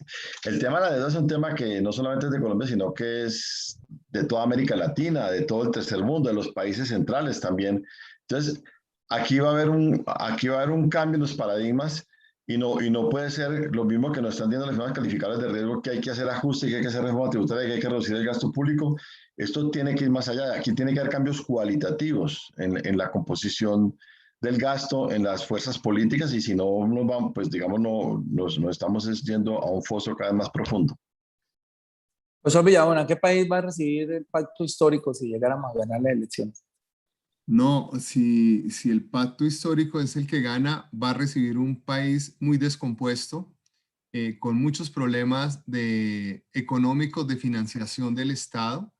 el tema de la deuda es un tema que no solamente es de Colombia, sino que es de toda América Latina, de todo el tercer mundo, de los países centrales también. Entonces, aquí va a haber un cambio en los paradigmas, y no puede ser lo mismo que nos están diciendo las firmas calificadoras de riesgo, que hay que hacer ajustes, que hay que hacer reforma tributaria, que hay que reducir el gasto público. Esto tiene que ir más allá. Aquí tiene que haber cambios cualitativos en la composición del gasto, en las fuerzas políticas, y si no nos vamos, pues digamos, nos estamos yendo a un foso cada vez más profundo. Profesor Villabona, ¿qué país va a recibir el pacto histórico si llegáramos a ganar las elecciones? No, si el pacto histórico es el que gana, va a recibir un país muy descompuesto, con muchos problemas económicos de financiación del Estado.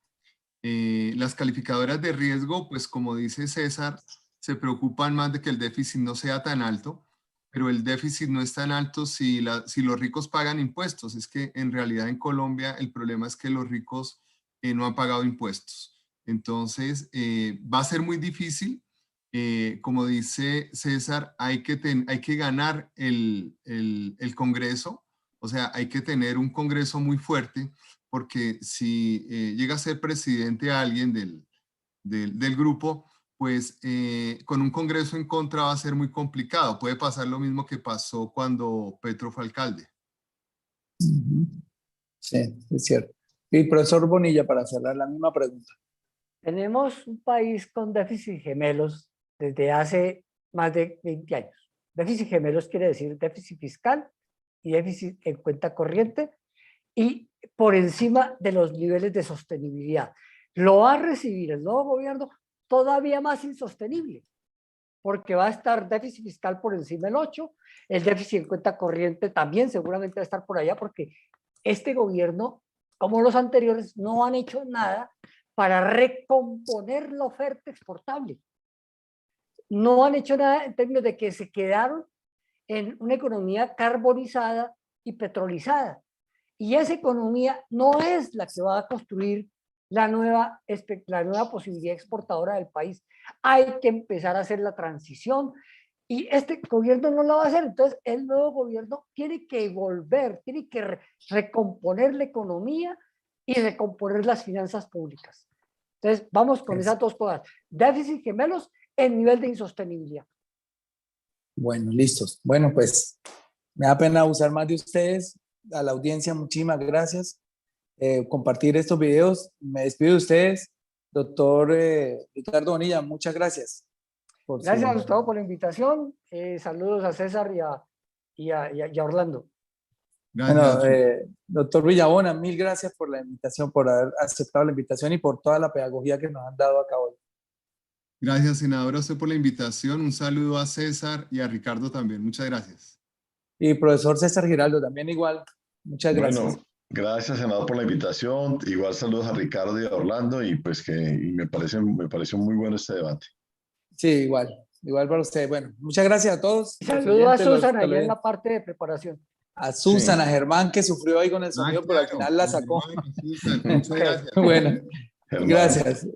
Las calificadoras de riesgo, pues como dice César, se preocupan más de que el déficit no sea tan alto, pero el déficit no es tan alto si los ricos pagan impuestos. Es que en realidad en Colombia el problema es que los ricos no han pagado impuestos. Entonces, va a ser muy difícil. Como dice César, hay que ganar el Congreso. O sea, hay que tener un Congreso muy fuerte, porque si llega a ser presidente alguien del grupo, pues con un Congreso en contra va a ser muy complicado. Puede pasar lo mismo que pasó cuando Petro fue alcalde. Sí, es cierto. Y profesor Bonilla, para cerrar la misma pregunta. Tenemos un país con déficit gemelos desde hace más de 20 años. Déficit gemelos quiere decir déficit fiscal y déficit en cuenta corriente, y por encima de los niveles de sostenibilidad. Lo va a recibir el nuevo gobierno todavía más insostenible, porque va a estar déficit fiscal por encima del 8, el déficit en cuenta corriente también seguramente va a estar por allá, porque este gobierno, como los anteriores, no han hecho nada para recomponer la oferta exportable. No han hecho nada en términos de que se quedaron en una economía carbonizada y petrolizada. Y esa economía no es la que va a construir la nueva posibilidad exportadora del país. Hay que empezar a hacer la transición, y este gobierno no la va a hacer. Entonces, el nuevo gobierno tiene que volver, tiene que recomponer la economía y recomponer las finanzas públicas. Entonces, vamos con esas dos cosas: déficit gemelos en nivel de insostenibilidad. Bueno, listos. Bueno, pues me da pena abusar más de ustedes. A la audiencia, muchísimas gracias. Compartir estos videos. Me despido de ustedes. Doctor Ricardo Bonilla, muchas gracias. Gracias a ustedes por la invitación. Saludos a César y a Orlando. Gracias. Bueno, doctor Villabona, mil gracias por la invitación, por haber aceptado la invitación y por toda la pedagogía que nos han dado acá hoy. Gracias, senador, a usted por la invitación. Un saludo a César y a Ricardo también. Muchas gracias. Y profesor César Giraldo, también igual. Muchas gracias. Bueno, gracias, senador, por la invitación. Igual saludos a Ricardo y a Orlando, y pues me pareció muy bueno este debate. Sí, igual. igual para usted. Bueno, muchas gracias a todos. los Saludo a oyentes, los Susan allá en televidentes. la parte de preparación. A Susan, a Germán, que sufrió ahí con el sonido, pero al claro, final la sacó. Susan, muchas gracias. Bueno, Germán. gracias.